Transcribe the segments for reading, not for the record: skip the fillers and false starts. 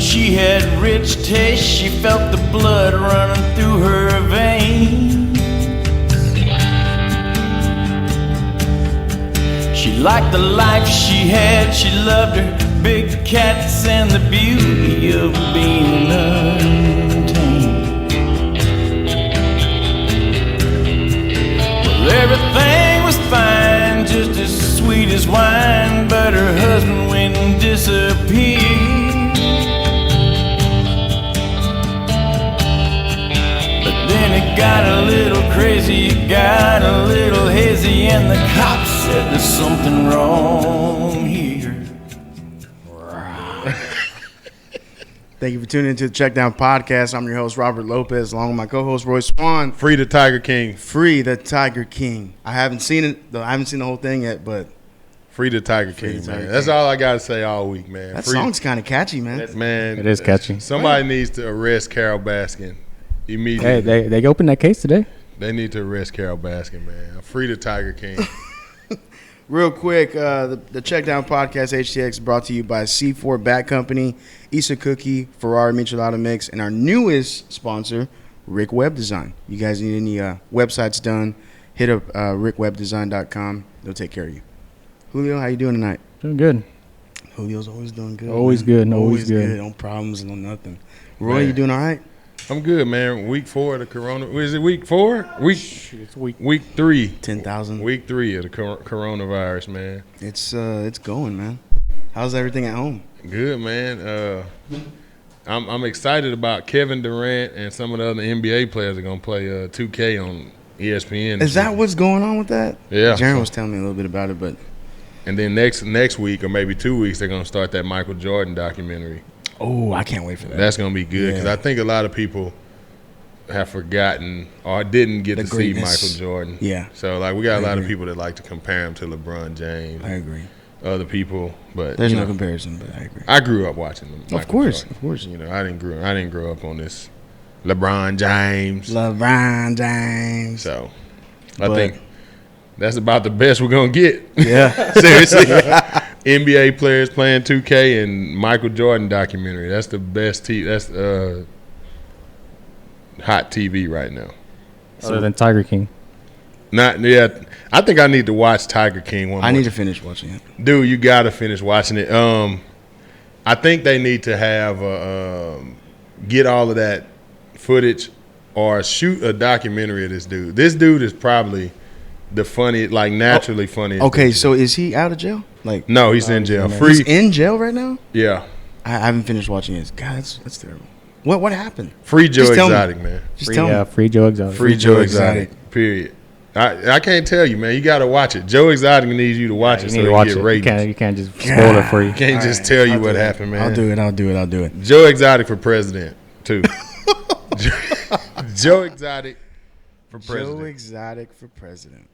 she had rich taste. She felt the blood running through her veins. She liked the life she had. She loved her big cats and the beauty of being untamed. Well, everything was fine, just as sweet as wine, but her husband went and disappeared. But then it got a little crazy, it got a little hazy, and the cops said there's something wrong here. Thank you for tuning into the Checkdown Podcast. I'm your host, Robert Lopez, along with my co-host, Roy Swan. Free the Tiger King. Free the Tiger King. I haven't seen it. I haven't seen the whole thing yet, but Free the Tiger King, man. That's all I got to say all week, man. That song's kind of catchy, man. Man, it is catchy. Somebody needs to arrest Carol Baskin immediately. Hey, they opened that case today. They need to arrest Carol Baskin, man. Free the Tiger King. Real quick, the Checkdown Podcast HTX is brought to you by C4 Bat Company, Issa Cookie, Ferrari Michelada Mix, and our newest sponsor, Rick Web Design. You guys need any websites done, hit up rickwebdesign.com. They'll take care of you. Julio, how you doing tonight? Doing good. Julio's always doing good. Always good. Always good. No problems, no nothing. Roy, you doing all right? I'm good, man. Week 4 of the corona. Is it week 4? It's week 3. 10,000. Week 3 of the coronavirus, man. It's going, man. How's everything at home? Good, man. I'm excited about Kevin Durant and some of the other NBA players are gonna play 2K on ESPN. Is that what's going on with that? Yeah. Jaron was telling me a little bit about it, but. And then next week or maybe 2 weeks they're gonna start that Michael Jordan documentary. Oh, I can't wait for that. That's going to be good because I think a lot of people have forgotten or didn't get to see Michael Jordan. Yeah. So, like, we got a lot of people that like to compare him to LeBron James. I agree. Other people, but there's no comparison, but I agree. I grew up watching them. Of course. You know, I didn't grow up on this LeBron James. So, I think that's about the best we're going to get. Yeah. Seriously. NBA players playing 2K and Michael Jordan documentary. That's the best. That's hot TV right now. Other than Tiger King. I think I need to watch Tiger King one more. I need to finish watching it. Dude, you got to finish watching it. I think they need to have get all of that footage or shoot a documentary of this dude. This dude is probably the naturally funny. Okay, so is he out of jail? No, he's in jail. Free. He's in jail right now? Yeah. I haven't finished watching it. God, that's terrible. What happened? Free Joe Exotic, man. Just tell me. Free Joe Exotic. Free Joe Exotic. Period. I can't tell you, man. You got to watch it. Joe Exotic needs you to watch it so you get ratings. You can't just spoil it for you. Can't just tell you what happened, man. I'll do it. Joe Exotic for president, too. Joe Exotic for president. Joe Exotic for president.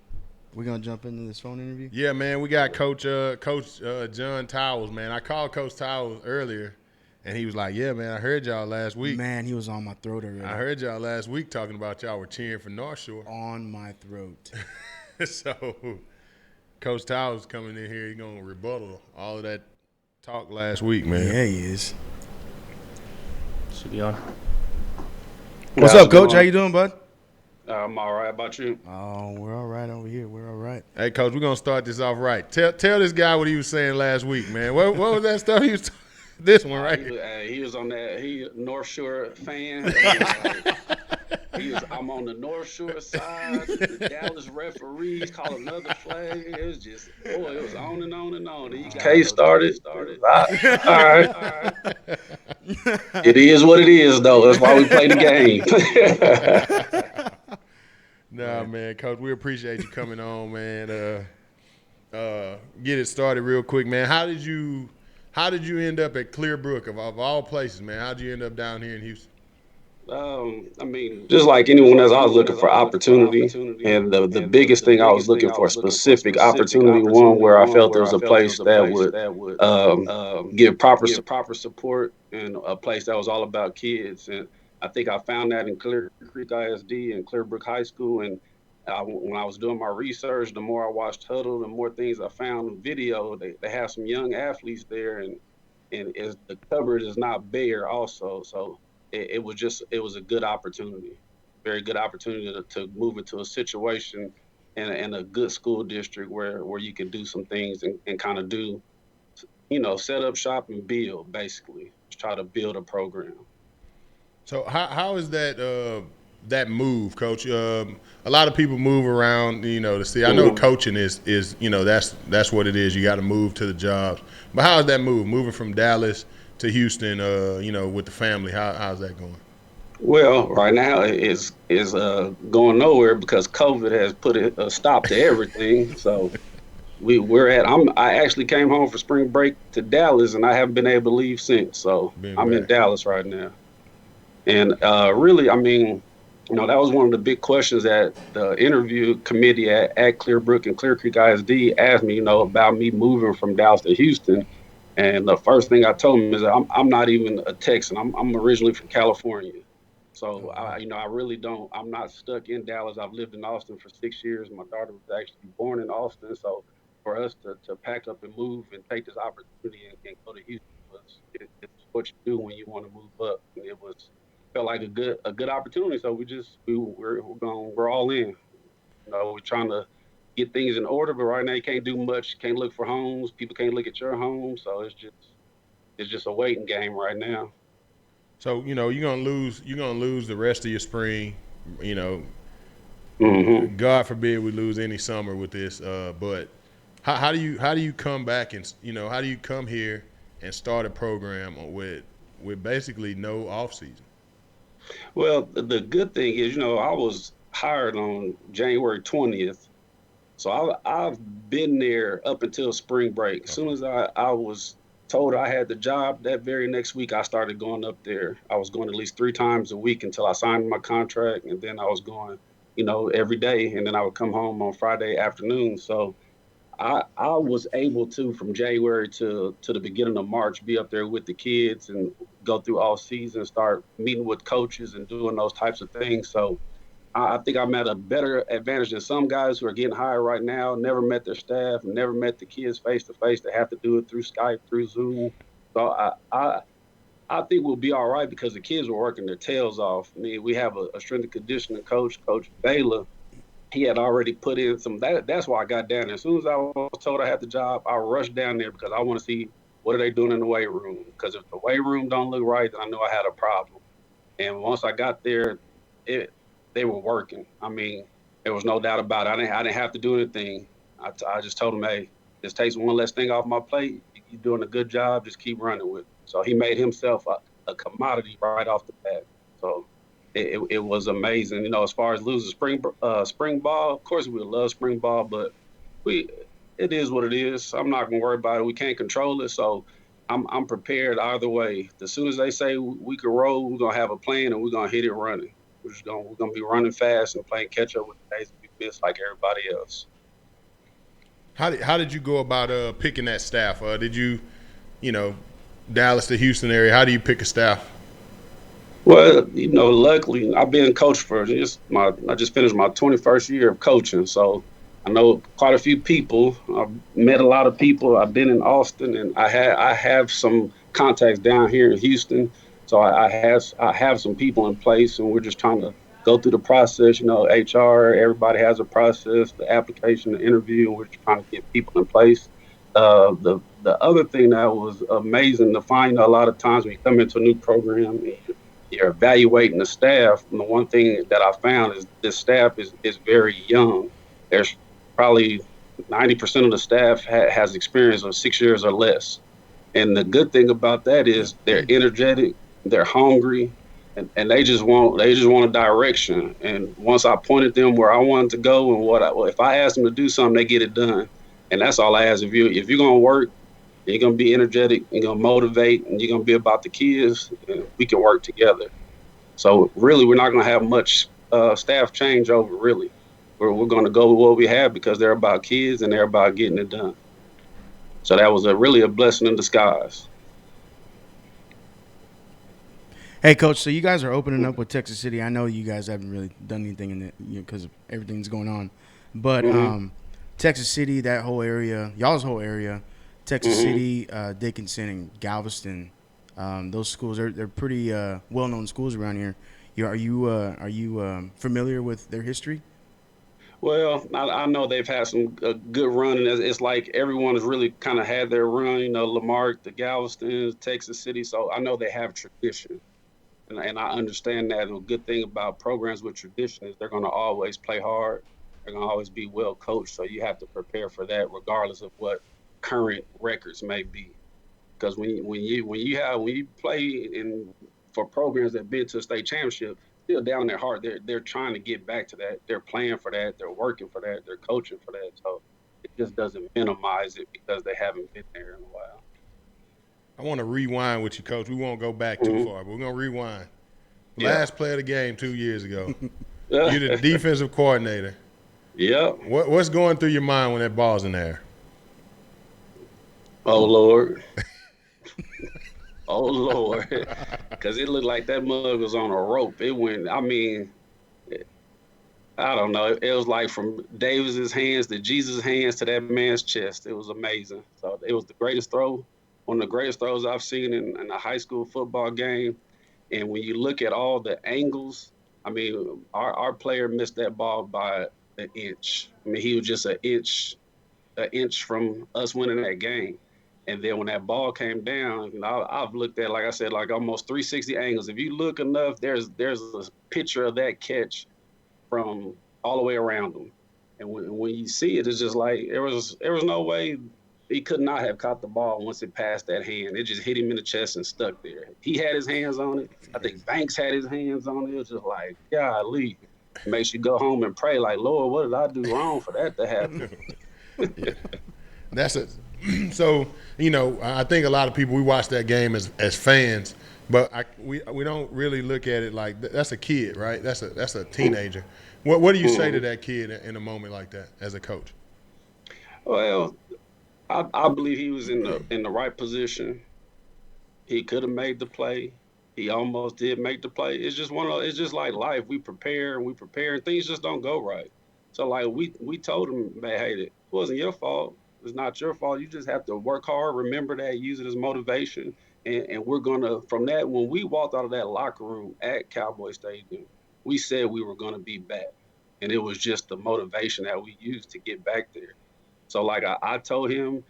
We're going to jump into this phone interview? Yeah, man. We got Coach John Towles, man. I called Coach Towles earlier, and he was like, yeah, man, I heard y'all last week. Man, he was on my throat already. I heard y'all last week talking about y'all were cheering for North Shore. On my throat. So, Coach Towles coming in here, he's going to rebuttal all of that talk last week, man. Yeah, he is. Should be on. What's up, Coach? How you doing, bud? I'm all right. About you? Oh, we're all right over here. We're all right. Hey, Coach, we're going to start this off right. Tell this guy what he was saying last week, man. What was that stuff he was this one right here? He was on that. He North Shore fan. I'm on the North Shore side. The Dallas referees call another flag. It was just, it was on and on and on. Case started. All right. It is what it is, though. That's why we play the game. Nah, man, Coach, we appreciate you coming on, man. Get it started real quick, man. How did you end up at Clear Brook of all places, man? How did you end up down here in Houston? Just like anyone else, I was looking for opportunity, and the biggest thing I was looking for, specific opportunity, one where I felt there was a place that would give proper support, and a place that was all about kids. And I think I found that in Clear Creek ISD and Clear Brook High School. And when I was doing my research, the more I watched Huddle, the more things I found in video. They have some young athletes there, and and the cupboard is not bare also. So it was a good opportunity, very good opportunity to move into a situation in a good school district where you can do some things and kind of do, set up shop and build, basically. Just try to build a program. So how is that move, Coach? A lot of people move around, to see. I know coaching is that's what it is. You got to move to the jobs. But how is that move? Moving from Dallas to Houston, with the family. How's that going? Well, right now it's going nowhere because COVID has put a stop to everything. So I actually came home for spring break to Dallas, and I haven't been able to leave since. So Been I'm in back. Dallas right now. And really, I mean, that was one of the big questions that the interview committee at Clear Brook and Clear Creek ISD asked me, about me moving from Dallas to Houston. And the first thing I told them is that I'm not even a Texan. I'm originally from California. So I really don't. I'm not stuck in Dallas. I've lived in Austin for 6 years. My daughter was actually born in Austin. So for us to pack up and move and take this opportunity and go to Houston it's what you do when you want to move up. And it was felt like a good opportunity. So we're all in. We're trying to get things in order, but right now you can't do much. Can't look for homes. People can't look at your home. So it's just a waiting game right now. So you're gonna lose the rest of your spring. You know, Hmm. God forbid we lose any summer with this. But how do you come back and how do you come here and start a program with basically no off season? Well, the good thing is, I was hired on January 20th. So I've been there up until spring break. As soon Okay. as I was told I had the job, that very next week I started going up there. I was going at least 3 times a week until I signed my contract, and then I was going, every day, and then I would come home on Friday afternoon. So I was able to, from January to the beginning of March, be up there with the kids and go through all season, start meeting with coaches and doing those types of things. So I think I'm at a better advantage than some guys who are getting hired right now. Never met their staff, never met the kids face to face. They have to do it through Skype, through Zoom. So I think we'll be all right because the kids were working their tails off. I mean, we have a strength and conditioning coach, Coach Baylor. He had already put in some. That's why I got down there. As soon as I was told I had the job, I rushed down there because I want to see what are they doing in the weight room. Because if the weight room don't look right, then I know I had a problem. And once I got there, it they were working. I mean, there was no doubt about it. I didn't have to do anything. I just told him, hey, this takes one less thing off my plate. You're doing a good job. Just keep running with it. So he made himself a commodity right off the bat. So it was amazing. As far as losing spring ball, of course we would love spring ball, but we it is what it is. I'm not gonna worry about it. We can't control it, so I'm prepared either way. As soon as they say we can roll, we're gonna have a plan and we're gonna hit it running. We're gonna be running fast and playing catch up with the days that we miss like everybody else. How did you go about picking that staff? Did you know Dallas to Houston area? How do you pick a staff? Well, luckily I've been coach for I just finished my 21st year of coaching, so I know quite a few people. I've met a lot of people. I've been in Austin, and I have some contacts down here in Houston. So I have some people in place, and we're just trying to go through the process. HR, everybody has a process, the application, the interview, and we're just trying to get people in place. The other thing that was amazing to find a lot of times when you come into a new program, you're evaluating the staff. And the one thing that I found is this staff is very young. There's probably 90% of the staff has experience of 6 years or less. And the good thing about that is they're energetic, they're hungry, and they just want a direction. And once I pointed them where I wanted to go and if I ask them to do something, they get it done. And that's all I ask of you. If you're gonna work, you're gonna be energetic, you're gonna motivate, and you're gonna be about the kids, and we can work together. So really, we're not gonna have much staff changeover. Really, we're gonna go with what we have because they're about kids and they're about getting it done. So that was really a blessing in disguise. Hey, Coach. So you guys are opening up with Texas City. I know you guys haven't really done anything in it because of everything's going on, but Hmm. Texas City, that whole area, y'all's whole area, Texas City, Dickinson, and Galveston. Those schools they're pretty well-known schools around here. Are you familiar with their history? Well, I know they've had some good run, and it's like everyone has really kind of had their run. You know, Lamar, the Galveston, Texas City. So I know they have tradition, and I understand that. And the good thing about programs with tradition is they're going to always play hard. They're going to always be well coached. So you have to prepare for that, regardless of what current records may be. Because when you play in for programs that been to a state championship, still down in their heart, they're trying to get back to that. They're playing for that. They're working for that. They're coaching for that. So it just doesn't minimize it because they haven't been there in a while. I want to rewind with you, Coach. We won't go back too far, but we're going to rewind. Last play of the game 2 years ago. You're the defensive coordinator. Yep. What's going through your mind when that ball's in there? Oh, Lord. Oh, Lord. Because it looked like that mug was on a rope. It went, I mean, I don't know. It was like from Davis's hands to Jesus' hands to that man's chest. It was amazing. So it was the greatest throw, one of the greatest throws I've seen in a high school football game. And when you look at all the angles, I mean, our player missed that ball by an inch. I mean, he was just an inch from us winning that game. And then when that ball came down, you know, I've looked at, like I said, like almost 360 angles. If you look enough, there's a picture of that catch from all the way around him. And when you see it, it's just like there was no way he could not have caught the ball once it passed that hand. It just hit him in the chest and stuck there. He had his hands on it. I think Banks had his hands on it. It was just like, golly. It makes you go home and pray like, Lord, what did I do wrong for that to happen? Yeah. That's it. So, you know, I think a lot of people, we watch that game as fans, but we don't really look at it like that's a kid, right? That's a teenager. What do you say to that kid in a moment like that as a coach? Well, I believe he was in the right position. He could have made the play. He almost did make the play. It's just it's just like life. We prepare and things just don't go right. So like we told him, man, hey, it wasn't your fault. It's not your fault. You just have to work hard. Remember that. Use it as motivation. And we're gonna, from that, when we walked out of that locker room at Cowboy Stadium, we said we were gonna be back, and it was just the motivation that we used to get back there. So like I told him,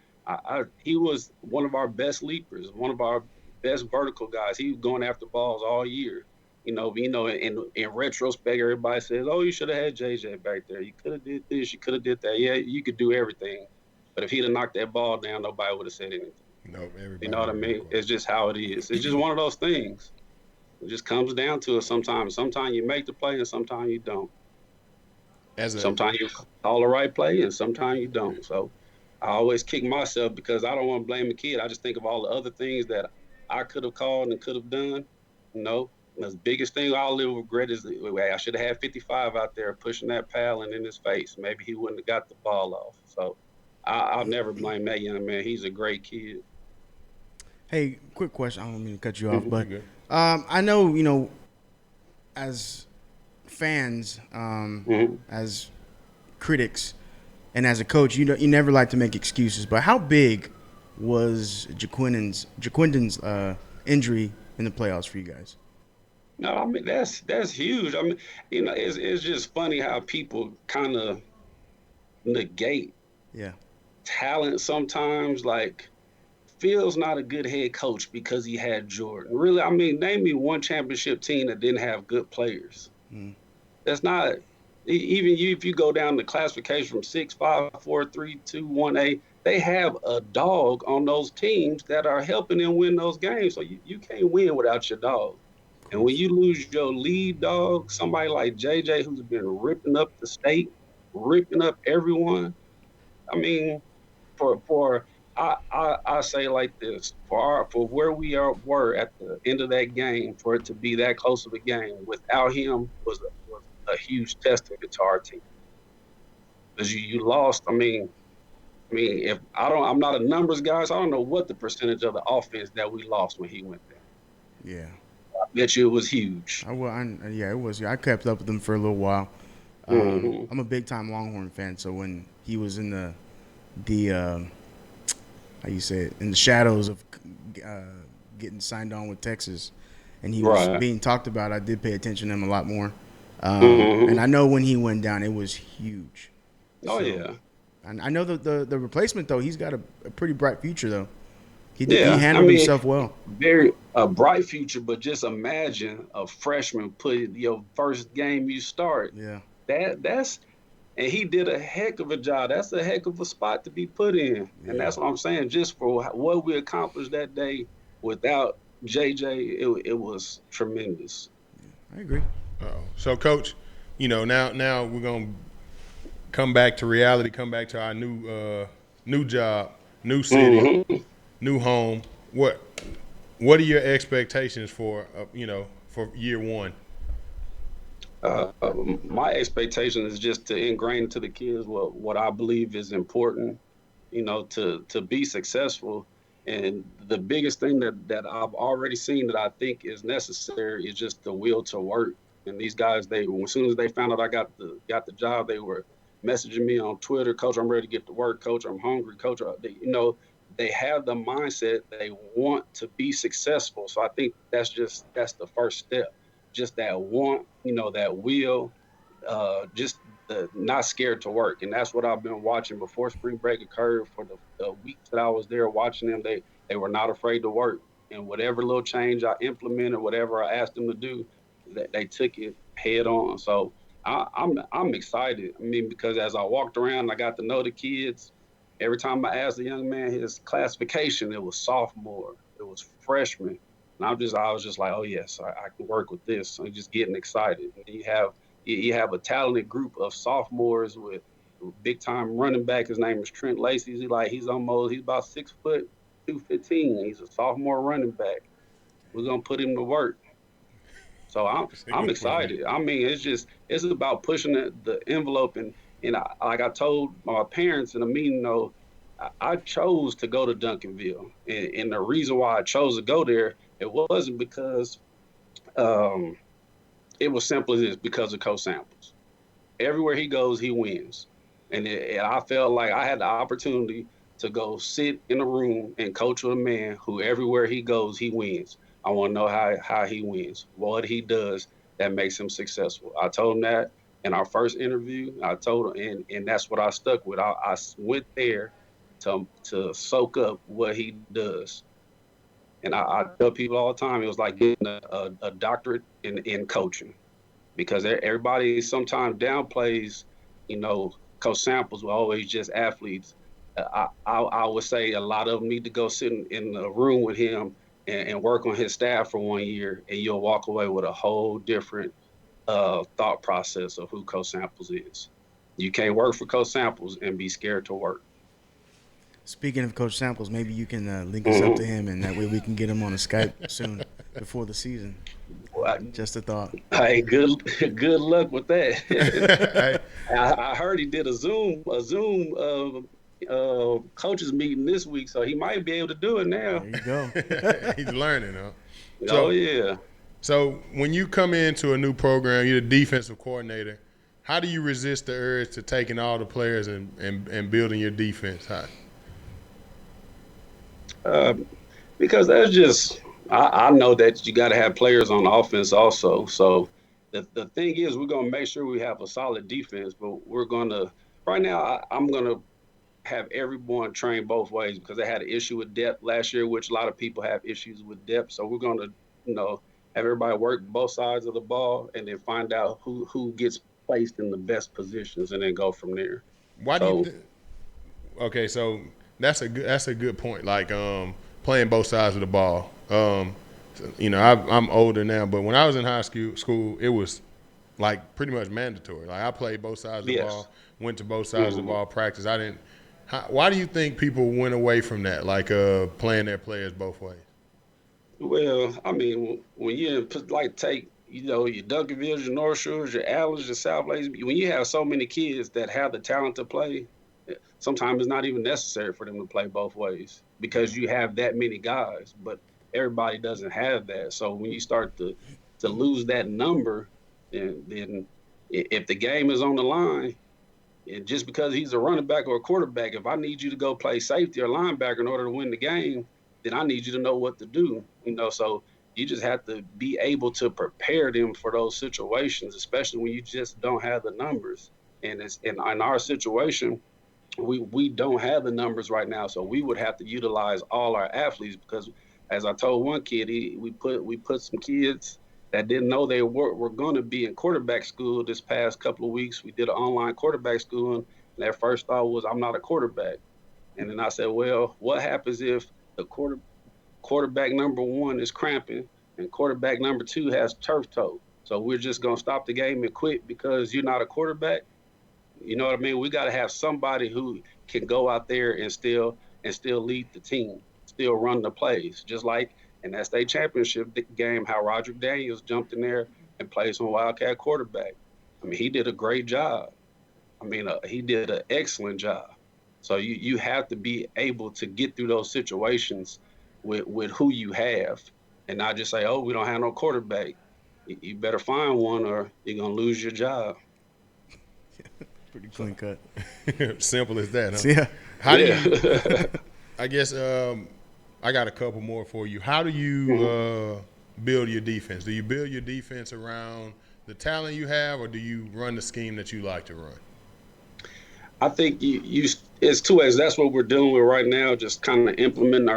he was one of our best leapers, one of our best vertical guys. He was going after balls all year. You know, in retrospect, everybody says, "Oh, you should have had JJ back there. You could have did this. You could have did that. Yeah, you could do everything." But if he'd have knocked that ball down, nobody would have said anything. No, everybody. You know what I mean? It's just how it is. It's just one of those things. It just comes down to it sometimes. Sometimes you make the play and sometimes you don't. Sometimes you call the right play and sometimes you don't. So I always kick myself because I don't want to blame the kid. I just think of all the other things that I could have called and could have done. You know, the biggest thing I'll live with regret is I should have had 55 out there pushing that paddling in his face. Maybe he wouldn't have got the ball off. So I'll never blame that young man. He's a great kid. Hey, quick question. I don't mean to cut you off, but I know, you know, as fans, as critics, and as a coach, you never like to make excuses. But how big was Jaquindon's injury in the playoffs for you guys? No, I mean that's huge. I mean, you know, it's just funny how people kind of negate talent sometimes. Like, Phil's not a good head coach because he had Jordan. Really, I mean, name me one championship team that didn't have good players. That's not even if you go down the classification from 6, 5, 4, 3, 2, 1A. They have a dog on those teams that are helping them win those games. So you can't win without your dog. And when you lose your lead dog, somebody like JJ, who's been ripping up the state, ripping up everyone. I mean, I say like this, for where we were at the end of that game, for it to be that close of a game without him was a huge testament to our team. Because you lost. I mean, if I'm not a numbers guy, so I don't know what the percentage of the offense that we lost when he went there. Yeah, I bet you it was huge. It was. I kept up with them for a little while. I'm a big time Longhorn fan, so when he was in the how you say it, in the shadows of getting signed on with Texas, and he was Right. being talked about. I did pay attention to him a lot more, Mhm. and I know when he went down, it was huge. Oh So, yeah. and I know the replacement though, he's got a pretty bright future though. He Yeah. handled himself well. Very a bright future, but just imagine a freshman put your first game you start. Yeah, That's and he did a heck of a job. That's a heck of a spot to be put in, and yeah, that's what I'm saying. Just for what we accomplished that day without JJ, it was tremendous. I agree. So, Coach, now we're gonna come back to reality. Come back to our new job, new city, Mhm. new home. What are your expectations for for year one? My expectation is just to ingrain into the kids what I believe is important, to be successful. And the biggest thing that I've already seen that I think is necessary is just the will to work. And these guys, as soon as they found out I got the job, they were messaging me on Twitter, Coach, I'm ready to get to work. Coach, I'm hungry. Coach, they have the mindset they want to be successful. So I think that's the first step, just that want, that will, just the not scared to work. And that's what I've been watching before spring break occurred. For the weeks that I was there watching them, they were not afraid to work. And whatever little change I implemented, whatever I asked them to do, they took it head on. So I'm excited. I mean, because as I walked around, I got to know the kids. Every time I asked a young man his classification, it was sophomore, it was freshman. And I was just like, oh yes, I can work with this. So I'm just getting excited. And you have a talented group of sophomores with big time running back. His name is Trent Lacey. He's about 6 foot 215. He's a sophomore running back. We're gonna put him to work. So I'm excited. I mean, it's about pushing the envelope, and like I told my parents in a meeting, though, I chose to go to Duncanville, and the reason why I chose to go there, it wasn't because um, it was simply this, because of Coach Samples. Everywhere he goes, he wins, and I felt like I had the opportunity to go sit in a room and coach with a man who everywhere he goes, he wins. I want to know how he wins, what he does that makes him successful. I told him that in our first interview. I told him, and that's what I stuck with. I went there to soak up what he does. And I tell people all the time, it was like getting a doctorate in coaching, because everybody sometimes downplays, Coach Samples were always just athletes. I would say a lot of them need to go sit in a room with him and work on his staff for 1 year, and you'll walk away with a whole different thought process of who Coach Samples is. You can't work for Coach Samples and be scared to work. Speaking of Coach Samples, maybe you can link us up to Mhm. him, and that way we can get him on a Skype soon before the season. Well, Just a thought. hey, good luck with that. Hey, I heard he did a Zoom coaches meeting this week, so he might be able to do it now. There you go. he's learning, huh? Oh yeah. So when you come into a new program, you're the defensive coordinator. How do you resist the urge to taking all the players and building your defense high? Because that's just I know that you got to have players on offense also. So the thing is, we're gonna make sure we have a solid defense, but we're gonna right now. I'm gonna have everyone train both ways, because they had an issue with depth last year, which a lot of people have issues with depth. So we're gonna, have everybody work both sides of the ball, and then find out who gets placed in the best positions, and then go from there. Why do you? So Okay, so that's a good point. Like playing both sides of the ball. I'm older now, but when I was in high school, it was like pretty much mandatory. Like I played both sides of the yes. ball, went to both sides of the ball, practice. I didn't. Why do you think people went away from that, like playing their players both ways? Well, I mean, when you take, your Duncanvilles, your North Shores, your Allens, your South Lakes, when you have so many kids that have the talent to play, sometimes it's not even necessary for them to play both ways, because you have that many guys. But everybody doesn't have that. So when you start to lose that number, then if the game is on the line, And just because he's a running back or a quarterback, if I need you to go play safety or linebacker in order to win the game, then I need you to know what to do. So you just have to be able to prepare them for those situations, especially when you just don't have the numbers. And it's in our situation, we don't have the numbers right now, so we would have to utilize all our athletes because, as I told one kid, we put some kids that didn't know they were going to be in quarterback school this past couple of weeks. We did an online quarterback school, and their first thought was, "I'm not a quarterback." And then I said, "Well, what happens if the quarterback number one is cramping and quarterback number two has turf toe? So we're just going to stop the game and quit because you're not a quarterback?" You know what I mean? We got to have somebody who can go out there and still lead the team, still run the plays, just like in that state championship game, how Roger Daniels jumped in there and played some Wildcat quarterback. I mean, he did a great job. I mean, he did an excellent job. So you have to be able to get through those situations with who you have, and not just say, "Oh, we don't have no quarterback." You better find one, or you're gonna lose your job. Pretty clean cut. Simple as that, huh? Yeah. How do you? I guess I got a couple more for you. How do you build your defense? Do you build your defense around the talent you have, or do you run the scheme that you like to run? I think you it's two ways. That's what we're dealing with right now. Just kind of implementing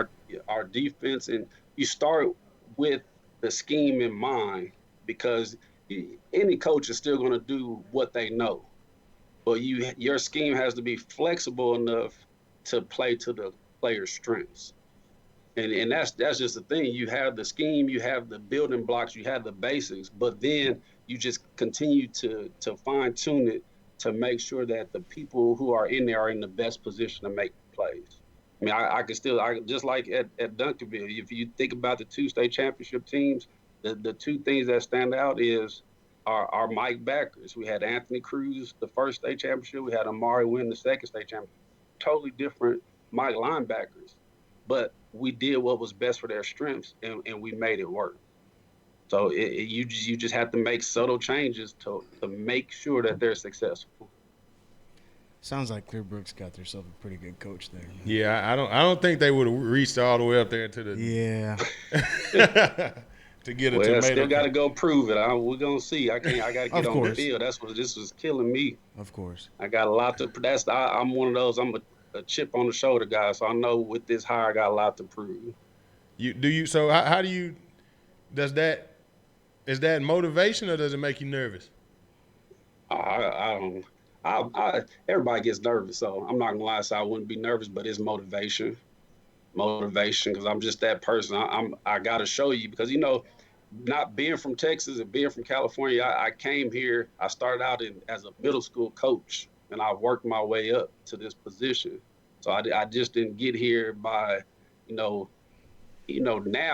our defense, and you start with the scheme in mind because any coach is still going to do what they know. But your scheme has to be flexible enough to play to the player's strengths. And that's just the thing. You have the scheme, you have the building blocks, you have the basics, but then you just continue to fine tune it to make sure that the people who are in there are in the best position to make plays. I mean, I can still just like at Duncanville, if you think about the two state championship teams, the two things that stand out is our Mike backers. We had Anthony Cruz the first state championship. We had Amari win the second state championship. Totally different Mike linebackers, but we did what was best for their strengths, and we made it work. So you just have to make subtle changes to make sure that they're successful. Sounds like Clear Brook's got themselves a pretty good coach there. Yeah, I don't think they would have reached all the way up there to the to get a tomato. I still got to go prove it. We're gonna see. I got to get on the field. That's what this was killing me. Of course, I got a lot to. I'm one of those. I'm a chip on the shoulder guy, so I know with this hire I got a lot to prove. So how do you? Is that motivation or does it make you nervous? I don't. Everybody gets nervous, so I'm not gonna lie. So I wouldn't be nervous, but it's motivation, because I'm just that person. I got to show you because not being from Texas and being from California, I came here. I started out as a middle school coach, and I worked my way up to this position. So I just didn't get here by, now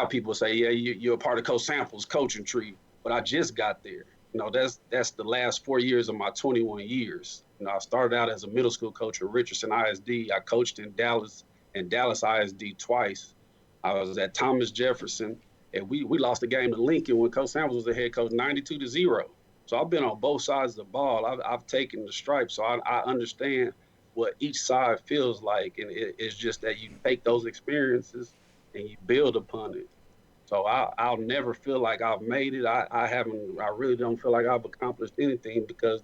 people say, yeah, you're a part of Coach Sample's coaching tree, but I just got there. That's the last 4 years of my 21 years. I started out as a middle school coach at Richardson ISD. I coached in Dallas ISD twice. I was at Thomas Jefferson, and we lost the game to Lincoln when Coach Samples was the head coach, 92-0. So I've been on both sides of the ball. I've taken the stripes, so I understand what each side feels like, and it's just that you take those experiences and you build upon it. So I'll never feel like I've made it. I really don't feel like I've accomplished anything because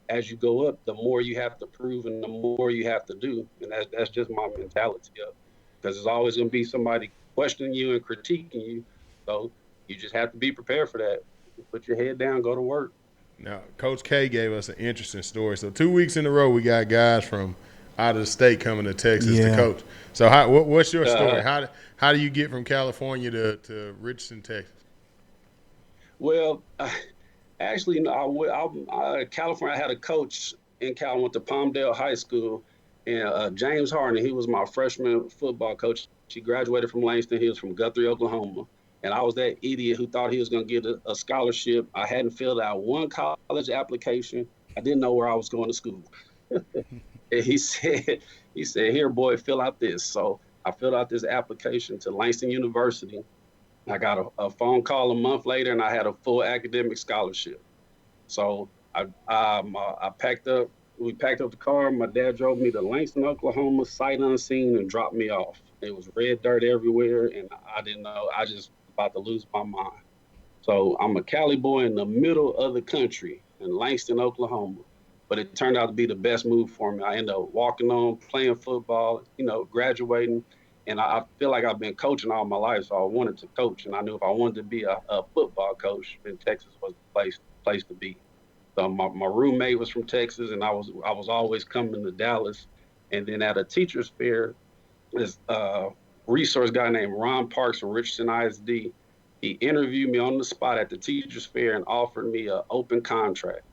as you go up, the more you have to prove and the more you have to do. And that's just my mentality because there's always going to be somebody questioning you and critiquing you. So you just have to be prepared for that. Put your head down, go to work. Now, Coach K gave us an interesting story. So 2 weeks in a row, we got guys from out of the state coming to Texas to coach. So what's your story? How do you get from California to Richardson, Texas? Well, actually, California, I had a coach in Cal, went to Palmdale High School, and James Harney, he was my freshman football coach. He graduated from Langston. He was from Guthrie, Oklahoma. And I was that idiot who thought he was going to get a scholarship. I hadn't filled out one college application. I didn't know where I was going to school. And he said, "Here, boy, fill out this." So I filled out this application to Langston University. I got a phone call a month later, and I had a full academic scholarship. So I packed up we packed up the car. My dad drove me to Langston, Oklahoma, sight unseen, and dropped me off. It was red dirt everywhere, and I didn't know. I just about to lose my mind. So I'm a Cali boy in the middle of the country in Langston, Oklahoma. But it turned out to be the best move for me. I ended up walking on, playing football, graduating. And I feel like I've been coaching all my life, so I wanted to coach. And I knew if I wanted to be a football coach, then Texas was the place to be. So my roommate was from Texas, and I was always coming to Dallas. And then at a teacher's fair, this resource guy named Ron Parks from Richardson ISD, he interviewed me on the spot at the teacher's fair and offered me an open contract.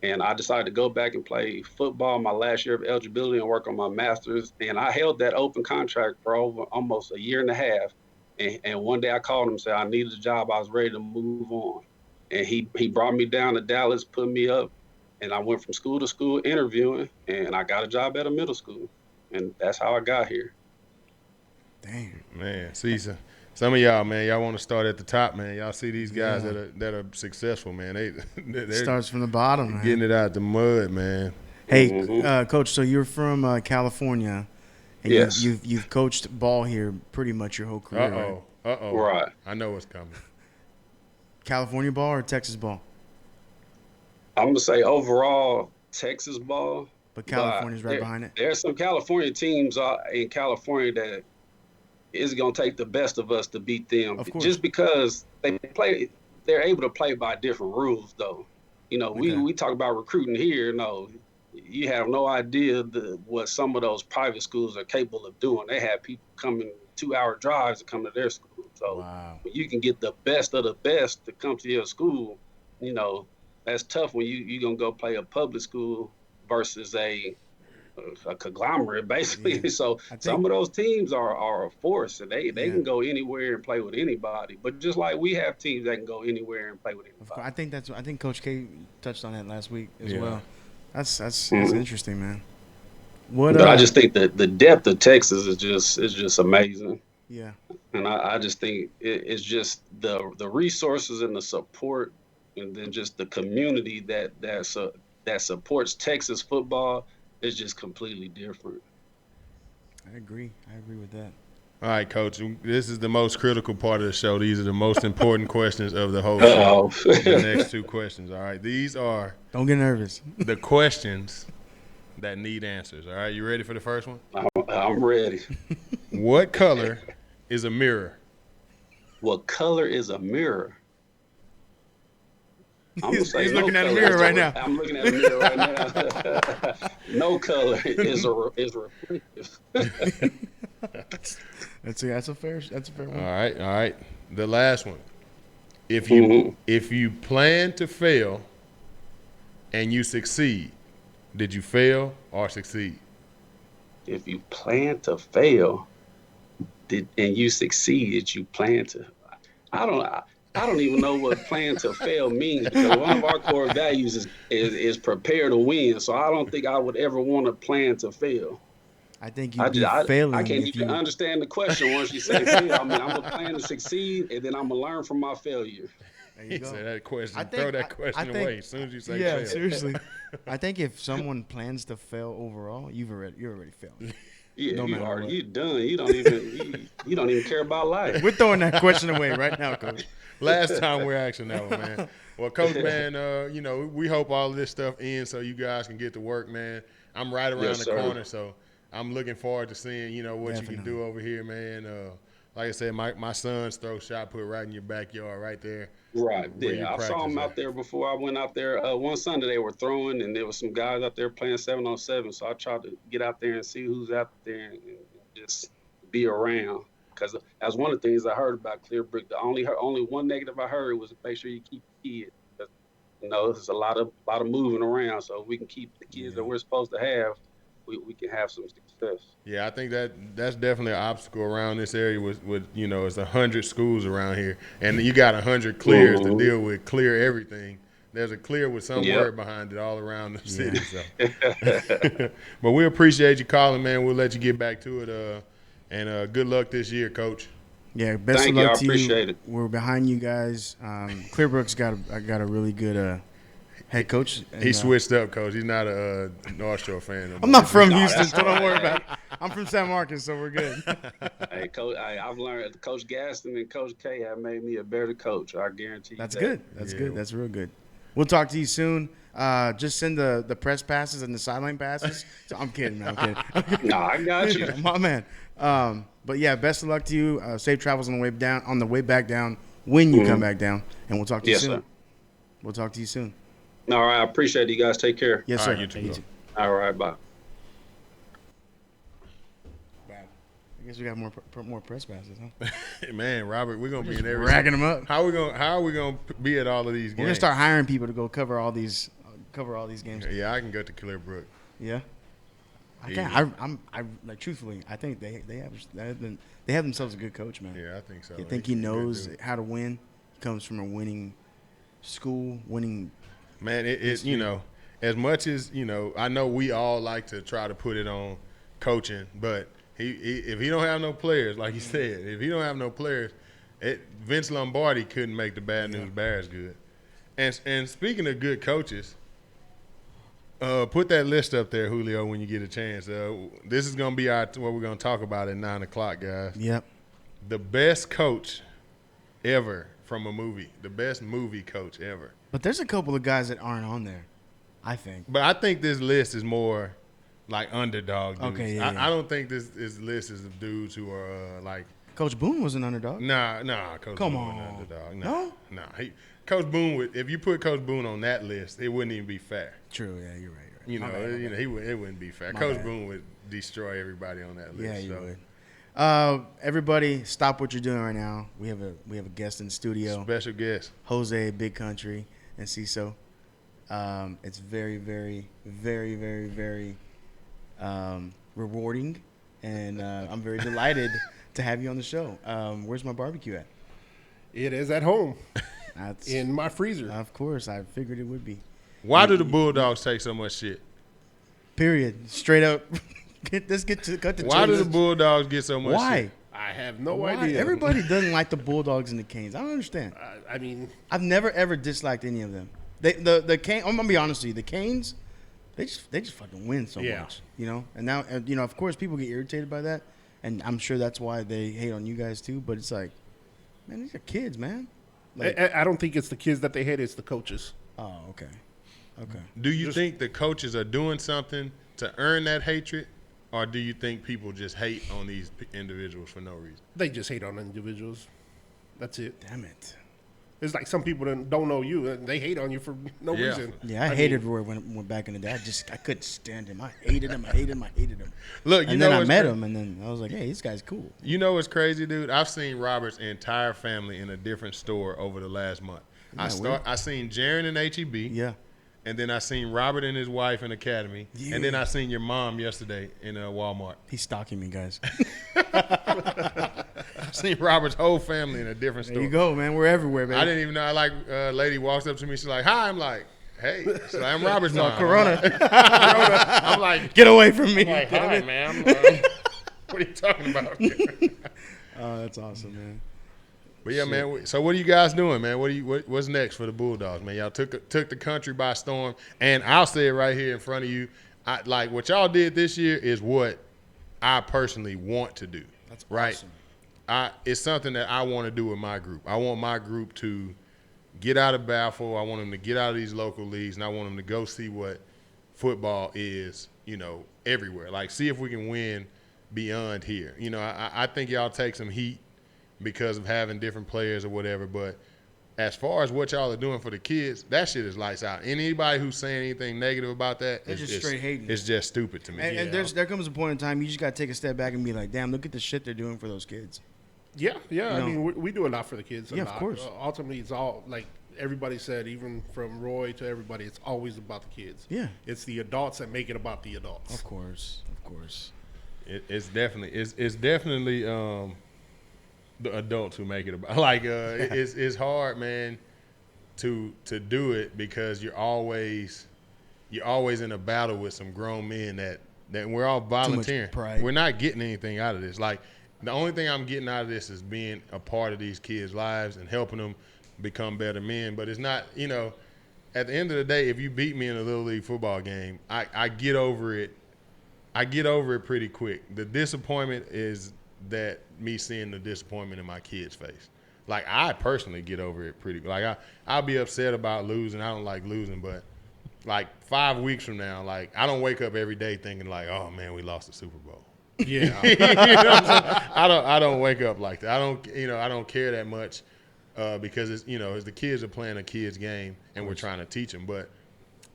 And I decided to go back and play football my last year of eligibility and work on my master's. And I held that open contract for over almost a year and a half. And one day I called him and said I needed a job. I was ready to move on. And he brought me down to Dallas, put me up. And I went from school to school interviewing. And I got a job at a middle school. And that's how I got here. Damn. Man, see, some of y'all, man, y'all want to start at the top, man. Y'all see these guys that are successful, man. They Starts from the bottom, man. getting it out the mud, man. Hey, Coach, so you're from California, and Yes. you've coached ball here pretty much your whole career. Right? Right. I know what's coming. California ball or Texas ball? I'm gonna say overall Texas ball, But California's right behind it. There's some California teams in California that is gonna take the best of us to beat them. Of course. Just because they're able to play by different rules, though. We talk about recruiting here. No, you have no idea what some of those private schools are capable of doing. They have people coming 2-hour drives to come to their school. So Wow. when you can get the best of the best to come to your school, that's tough when you're going to go play a public school versus a conglomerate, basically. Yeah. So some of those teams are a force, and they can go anywhere and play with anybody. But just like we have teams that can go anywhere and play with anybody. Of course, I think Coach K touched on that last week as Yeah. well. That's interesting, man. What? But I just think that the depth of Texas is just amazing. Yeah. And I just think it's just the resources and the support, and then just the community that supports Texas football is just completely different. I agree with that. All right, Coach. This is the most critical part of the show. These are the most important questions of the whole show. The next two questions. All right. These are Don't get nervous. the questions that need answers. All right. You ready for the first one? I'm ready. What color is a mirror? What color is a mirror? He's looking at a mirror right now. I'm looking at a mirror right now. No color is reflective. That's a fair one. All right. The last one. If you plan to fail and you succeed, did you fail or succeed? If you plan to fail, and you succeed, did you plan to? I don't even know what plan to fail means, because one of our core values is prepare to win. So I don't think I would ever want to plan to fail. I think you'd be failing. I can't even understand the question once you say fail. I mean, I'm going to plan to succeed, and then I'm going to learn from my failure. There you go. Say that question. Throw that question away as soon as you say fail. Seriously. I think if someone plans to fail overall, you're already failed. Yeah, No matter what. you're done. You don't even care about life. We're throwing that question away right now, Coach. Last time we're asking that one, man. Well, Coach, man, we hope all of this stuff ends so you guys can get to work, man. I'm right around the corner, so I'm looking forward to seeing, what you can do over here, man. Like I said, my son's throw shot put right in your backyard right there. Right. Yeah, I saw them out there before I went out there. One Sunday they were throwing, and there was some guys out there playing 7-on-7. So I tried to get out there and see who's out there and just be around. Because that's one of the things I heard about Clear Brook. The only one negative I heard was make sure you keep the kids. Because, there's a lot of moving around. So if we can keep the kids that we're supposed to have, we can have some success. Yeah, I think that's definitely an obstacle around this area with it's 100 schools around here, and you got 100 clears to deal with. Clear everything. There's a clear with some word behind it all around the city. So. But we appreciate you calling, man. We'll let you get back to it. And good luck this year, Coach. Yeah, best of luck to you. I appreciate it. We're behind you guys. Clear Brook's got a really good head coach. He switched up, coach. He's not a North Shore fan. No I'm not from Houston, so don't worry about it. I'm from San Marcos, so we're good. Hey, Coach, I've learned Coach Gaston and Coach K have made me a better coach. I guarantee you That's that. good. That's good. That's real good. We'll talk to you soon. Just send the press passes and the sideline passes. So I'm kidding, man. I'm kidding. No, I got you. My man. But yeah, best of luck to you. Safe travels on the way back down when you come back down, and we'll talk to you soon. Sir. We'll talk to you soon. All right, I appreciate it. You guys. Take care. Yes, All sir. right, you too, bro. All right, bye. I guess we got more press passes, huh? Man, Robert, we're gonna be in every. Racking them up. How are we gonna be at all of these games? We're gonna start hiring people to go cover all these games. Yeah, I can go to Clear Brook. Yeah. I can't. I like truthfully. I think they have themselves a good coach, man. Yeah, I think so. I think he knows how to win. He comes from a winning school, winning. Man, it's as much as I know we all like to try to put it on coaching, but if he don't have no players, like he said, if he don't have no players, Vince Lombardi couldn't make the Bad News Bears good. And speaking of good coaches. Put that list up there, Julio, when you get a chance. This is going to be what we're going to talk about at 9 o'clock, guys. Yep. The best coach ever from a movie. The best movie coach ever. But there's a couple of guys that aren't on there, I think. But I think this list is more like underdog dudes. Okay, yeah. I don't think this list is of dudes who are like – Coach Boone was an underdog. Nah, Coach Boone wasn't an underdog. No? Coach Boone if you put Coach Boone on that list, it wouldn't even be fair. True, yeah, you're right. It wouldn't be fair. Coach Boone would destroy everybody on that list. Yeah, you would. Everybody, stop what you're doing right now. We have a guest in the studio. Special guest. Jose Big Country and CISO. It's very, very, very, very, very rewarding, and I'm very delighted to have you on the show. Where's my barbecue at? It is at home. That's in my freezer. Of course, I figured it would be. Why do the Bulldogs take so much shit? Period. Straight up. Let's cut to chase. Why do the Bulldogs get so much shit? Why? I have no Why? idea. Everybody doesn't like the Bulldogs and the Canes. I don't understand. I mean, I've never ever disliked any of them. The Canes. I'm gonna be honest with you. The Canes, they just fucking win so much, And now, of course, people get irritated by that, and I'm sure that's why they hate on you guys too. But it's like, man, these are kids, man. Like, I don't think it's the kids that they hate. It's the coaches. oh, okay. Do you think the coaches are doing something to earn that hatred, or do you think people just hate on these individuals for no reason? They just hate on individuals. That's it. Damn it. It's like some people that don't know you, and they hate on you for no reason. Yeah, I hated Roy when back in the day. I couldn't stand him. I hated him. Look, and then I met him, and then I was like, hey, this guy's cool. You know what's crazy, dude? I've seen Robert's entire family in a different store over the last month. I seen Jaron in HEB. Yeah. And then I seen Robert and his wife in Academy. Yeah. And then I seen your mom yesterday in Walmart. He's stalking me, guys. I seen Robert's whole family in a different store. There you go, man. We're everywhere, man. I didn't even know. A lady walks up to me. She's like, hi. I'm like, hey. She's like, I'm Robert's mom. Corona. I'm like, get away from me. I'm like, hi, ma'am. What are you talking about? Oh, that's awesome, man. But yeah, man. So what are you guys doing, man? What's next for the Bulldogs, man? Y'all took the country by storm, and I'll say it right here in front of you. Like what y'all did this year is what I personally want to do. That's right. Awesome. It's something that I want to do with my group. I want my group to get out of Balfour. I want them to get out of these local leagues, and I want them to go see what football is, everywhere. Like see if we can win beyond here. I think y'all take some heat because of having different players or whatever. But as far as what y'all are doing for the kids, that shit is lights out. Anybody who's saying anything negative about that, they're just straight hating. It's just stupid to me. And there comes a point in time you just got to take a step back and be like, damn, look at the shit they're doing for those kids. Yeah. I mean, we do a lot for the kids. Yeah, of course. Ultimately, it's all like everybody said, even from Roy to everybody, it's always about the kids. Yeah. It's the adults that make it about the adults. Of course. It's definitely the adults who make it about. Like it's hard, man, to do it because you're always in a battle with some grown men that we're all volunteering. Pride. We're not getting anything out of this. Like the only thing I'm getting out of this is being a part of these kids' lives and helping them become better men. But it's not, at the end of the day, if you beat me in a little league football game, I get over it. I get over it pretty quick. The disappointment is that me seeing the disappointment in my kid's face. Like, I personally get over it pretty. Like, I'll be upset about losing. I don't like losing, but like 5 weeks from now, like, I don't wake up every day thinking like, oh man, we lost the Super Bowl. Yeah. You know what I'm saying? I don't wake up like that. I don't care that much because it's, as the kids are playing a kid's game and we're trying to teach them. But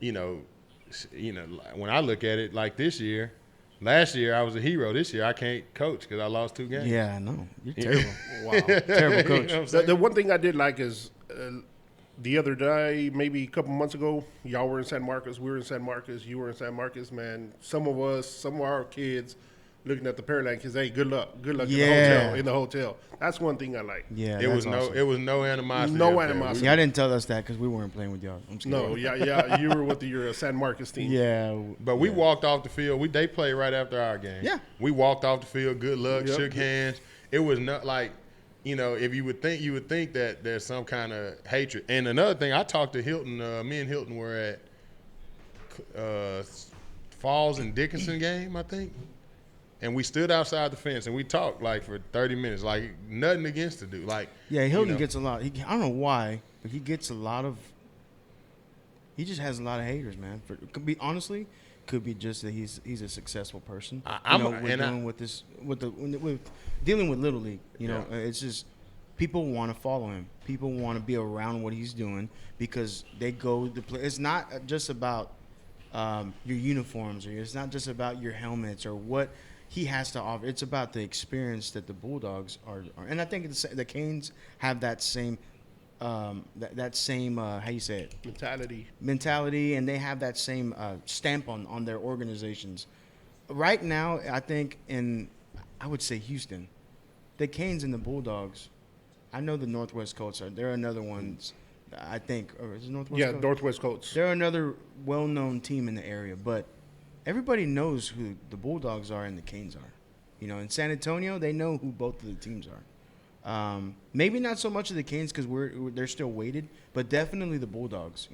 when I look at it, like this year, last year I was a hero. This year I can't coach because I lost 2 games. Yeah, I know. You're terrible. Wow. Terrible coach. You know what I'm saying? The one thing I did like is the other day, maybe a couple months ago, y'all were in San Marcos, we were in San Marcos, you were in San Marcos, man. Some of our kids looking at the Pearland because, hey, good luck Yeah. in the hotel. That's one thing I like. Yeah, It was awesome. no animosity. No up there. animosity. Y'all didn't tell us that because we weren't playing with y'all. I'm just No, kidding. yeah, you were with your San Marcos team. Yeah. But we walked off the field. They played right after our game. Yeah. We walked off the field. Good luck. Yep. Shook hands. It was not like, if you would think that there's some kind of hatred. And another thing, I talked to Hilton. Me and Hilton were at Falls and Dickinson game, I think. And we stood outside the fence and we talked like for 30 minutes, like nothing against the dude. Like, Yeah, Hilton gets a lot. I don't know why, but he gets a lot of. He just has a lot of haters, man. Could be just that he's a successful person. With dealing with Little League. It's just people want to follow him. People want to be around what he's doing because they go to play. It's not just about your uniforms, or it's not just about your helmets or what he has to offer. It's about the experience that the Bulldogs are. And I think the Canes have that same. That same how you say it mentality, and they have that same stamp on their organizations. Right now, I think I would say Houston, the Canes and the Bulldogs. I know the Northwest Colts they're another ones. I think, or is it Northwest? Yeah, Colts? Northwest Colts. They're another well-known team in the area, but everybody knows who the Bulldogs are and the Canes are. In San Antonio, they know who both of the teams are. Maybe not so much of the Canes because they're still weighted, but definitely the Bulldogs.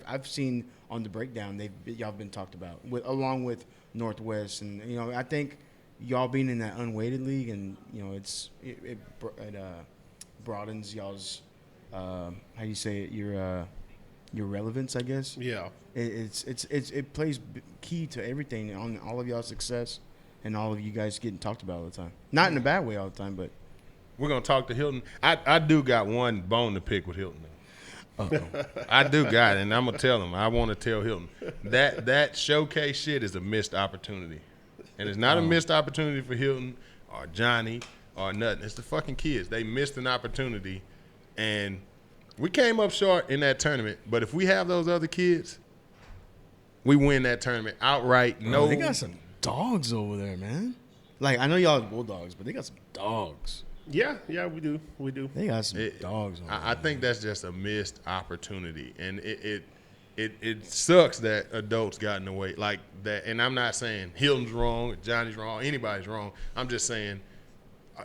I've seen on the breakdown y'all been talked about along with Northwest, and I think y'all being in that unweighted league, and it broadens y'all's how you say it, your relevance, I guess. Yeah, it plays key to everything on all of y'all's success and all of you guys getting talked about all the time. Not in a bad way all the time, but. We're going to talk to Hilton. I do got one bone to pick with Hilton. I do got it, and I'm going to tell him. I want to tell Hilton. That showcase shit is a missed opportunity. And it's not a missed opportunity for Hilton or Johnny or nothing. It's the fucking kids. They missed an opportunity, and we came up short in that tournament. But if we have those other kids, we win that tournament outright. No, They got some dogs over there, man. Like, I know y'all have Bulldogs, but they got some dogs. yeah, we do. They got some dogs over I think that's just a missed opportunity, and it sucks that adults got in the way like that. And I'm not saying Hilton's wrong, Johnny's wrong, anybody's wrong. I'm just saying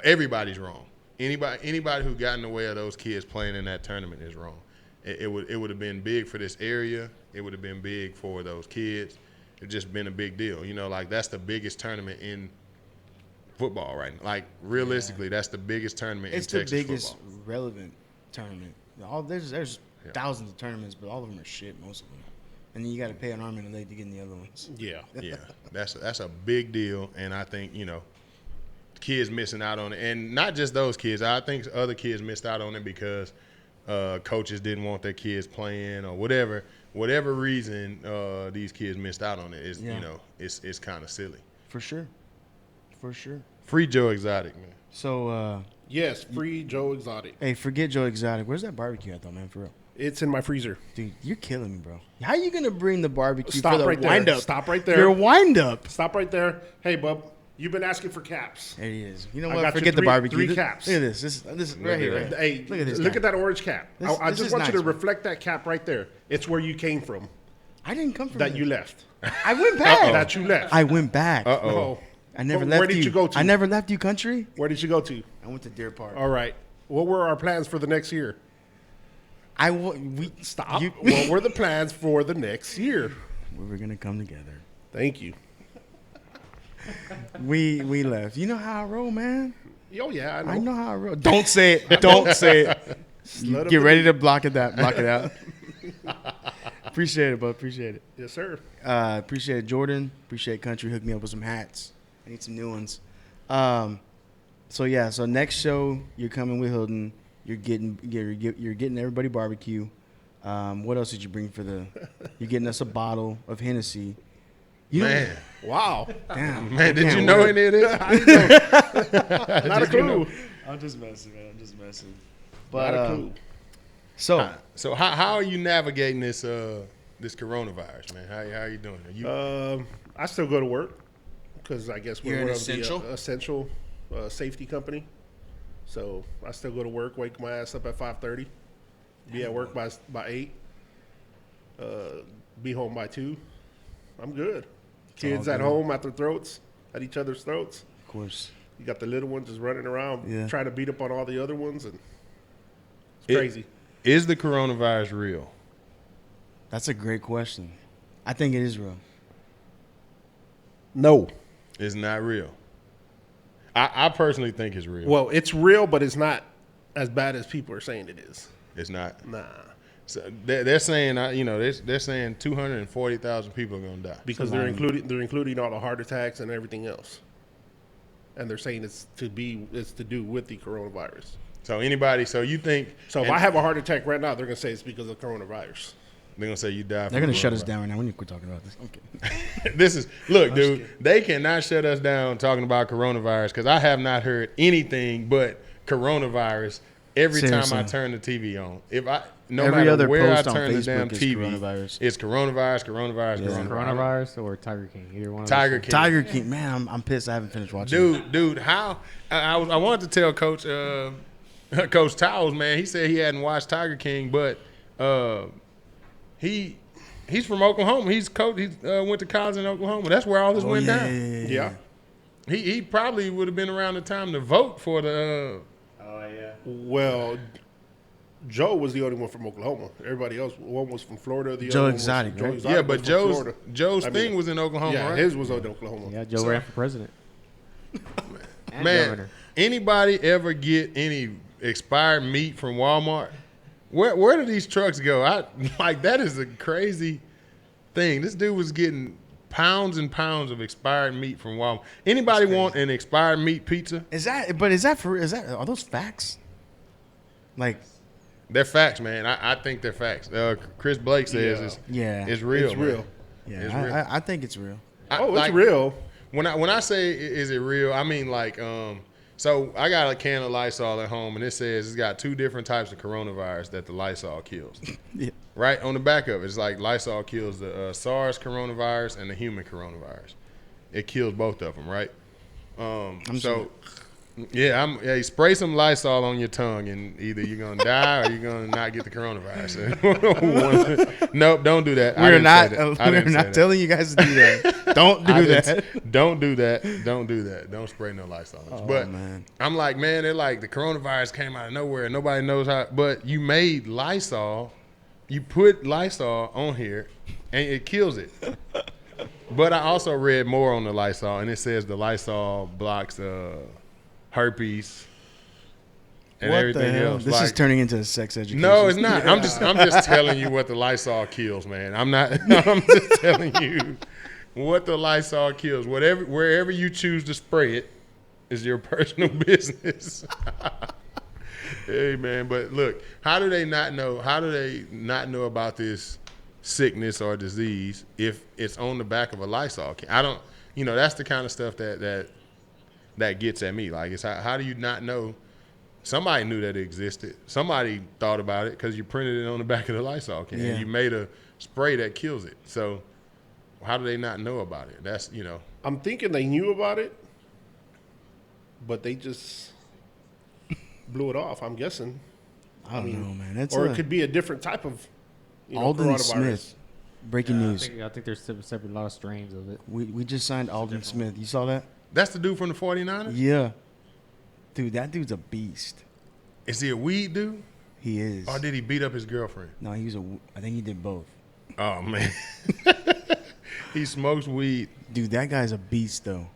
everybody's wrong. Anybody who got in the way of those kids playing in that tournament is wrong. It would have been big for this area. It would have been big for those kids. It's just been a big deal. Like that's the biggest tournament in football right now. Like realistically, that's the biggest tournament in Texas football. It's the biggest relevant tournament. There's thousands of tournaments, but all of them are shit, most of them. And then you got to pay an arm and a leg to get in the other ones. Yeah. Yeah, that's a big deal, and I think kids missing out on it, and not just those kids. I think other kids missed out on it because coaches didn't want their kids playing or whatever reason. These kids missed out on it. It's kind of silly. For sure. Free Joe Exotic, man. So, Yes, free Joe Exotic. hey, forget Joe Exotic. Where's that barbecue at, though, man, for real? It's in my freezer. Dude, you're killing me, bro. How you going to bring the barbecue Stop for the right there. wind-up? Stop right there. Your wind-up. Stop right there. Hey, bub, you've been asking for caps. There he is. You know I what? got you Forget the barbecue. three caps. Look at this. This right here. Right? Hey, Look at this. Look guy. at that orange cap. This I just is want you to nice, man. reflect that cap right there. It's where you came from. I didn't come from That there. you left. I went back. That you left. I went back. Oh. I never Where left did you go to? I never left you, country. Where did you go to? I went to Deer Park. All right. What were our plans for the next year? We Stop. What were the plans for the next year? We were gonna come together. Thank you. We left. You know how I roll, man. Oh yeah, I know. I know how I roll. Don't say it. Don't say it. Slut Get of ready the- to block it out. Appreciate it, bud. Appreciate it. Yes, sir. Appreciate it, Jordan. Appreciate Country. Hook me up with some hats. I need some new ones. So next show you're coming with Hilton. You're getting everybody barbecue. What else did you bring for the? You're getting us a bottle of Hennessy. Man, Wow. Damn, man, did can't you know wait. any of this? Not a clue. I'm just messing, man. I'm just messing. Not But a clue. So how are you navigating this this coronavirus, man? How are you doing? Are you I still go to work because I guess You're we're an one essential? of the essential safety company. So I still go to work, wake my ass up at 5:30, be at work by 8, be home by 2. I'm good. Kids all at good. home at each other's throats. Of course. You got the little ones just running around Yeah. trying to beat up on all the other ones, and it's It- crazy. is the coronavirus real? That's a great question. I think it is real. No. It's not real. I personally think it's real. Well, it's real, but it's not as bad as people are saying it is. It's not. Nah. So they're saying, they're saying 240,000 people are gonna die. Because they're including all the heart attacks and everything else, and they're saying it's to do with the coronavirus. So anybody, so you think? So if I have a heart attack right now, they're gonna say it's because of coronavirus. they're gonna say you died. They're gonna shut us down right now. We need to quit talking about this. Okay. Look, dude. They cannot shut us down talking about coronavirus because I have not heard anything but coronavirus every Seriously. time I turn the TV on. No Every matter other where I post on turn the Facebook damn is TV, coronavirus. it's coronavirus. Coronavirus or Tiger King? Either one. Tiger of those. King. Tiger King, man, I'm pissed. I haven't finished watching. Dude, how I wanted to tell Coach Coach Towles, man. He said he hadn't watched Tiger King, but he's from Oklahoma. He went to college in Oklahoma. That's where all this went down. Yeah. He probably would have been around the time to vote for the. Well, Joe was the only one from Oklahoma. Everybody else, one was from Florida. The Joe other one was Exotic, Joe right? Exotic Yeah, was but from Florida. Joe's I mean, thing was in Oklahoma, Yeah, right? his was in Oklahoma. Yeah, Joe ran for president. And Man, governor. anybody ever get any expired meat from Walmart? Where do these trucks go? That is a crazy thing. This dude was getting pounds and pounds of expired meat from Walmart. Anybody want an expired meat pizza? Are those facts? Like, They're facts, man. I think they're facts. Chris Blake says Yeah. it's real. It's man. real. yeah, It's real. I think it's real. It's real. When I say is it real, I mean like so I got a can of Lysol at home and it says it's got 2 different types of coronavirus that the Lysol kills. Yeah. Right on the back of it, it's like Lysol kills the SARS coronavirus and the human coronavirus. It kills both of them, right? You spray some Lysol on your tongue and either you're gonna die or you're gonna not get the coronavirus. Nope, don't do that. We're not Telling telling you guys to do that. Don't do that. Don't do that. Don't do that. Don't spray no Lysol. But man. I'm like, man, they're like the coronavirus came out of nowhere. Nobody knows how. But you made Lysol. You put Lysol on here, and it kills it. But I also read more on the Lysol, and it says the Lysol blocks herpes and What everything the hell? else. This is turning into a sex education. No, it's not. I'm just telling you what the Lysol kills, man. I'm just telling you what the Lysol kills. Wherever you choose to spray it is your personal business. Hey man, but look, how do they not know about this sickness or disease if it's on the back of a Lysol can? I don't, that's the kind of stuff that gets at me. Like, it's how do you not know? Somebody knew that it existed. Somebody thought about it because you printed it on the back of the Lysol can. Yeah. You made a spray that kills it. So how do they not know about it? That's, I'm thinking they knew about it, but they just blew it off. I'm guessing, I don't know, man. That's or it could be a different type of Alden coronavirus. Smith. Breaking news. I think there's separate a lot of strains of it. We just signed Alden Smith. You saw that? That's the dude from the 49ers? Yeah. Dude, that dude's a beast. Is he a weed dude? He is. Or did he beat up his girlfriend? No, he was I think he did both. Oh man, he smokes weed. Dude, that guy's a beast though.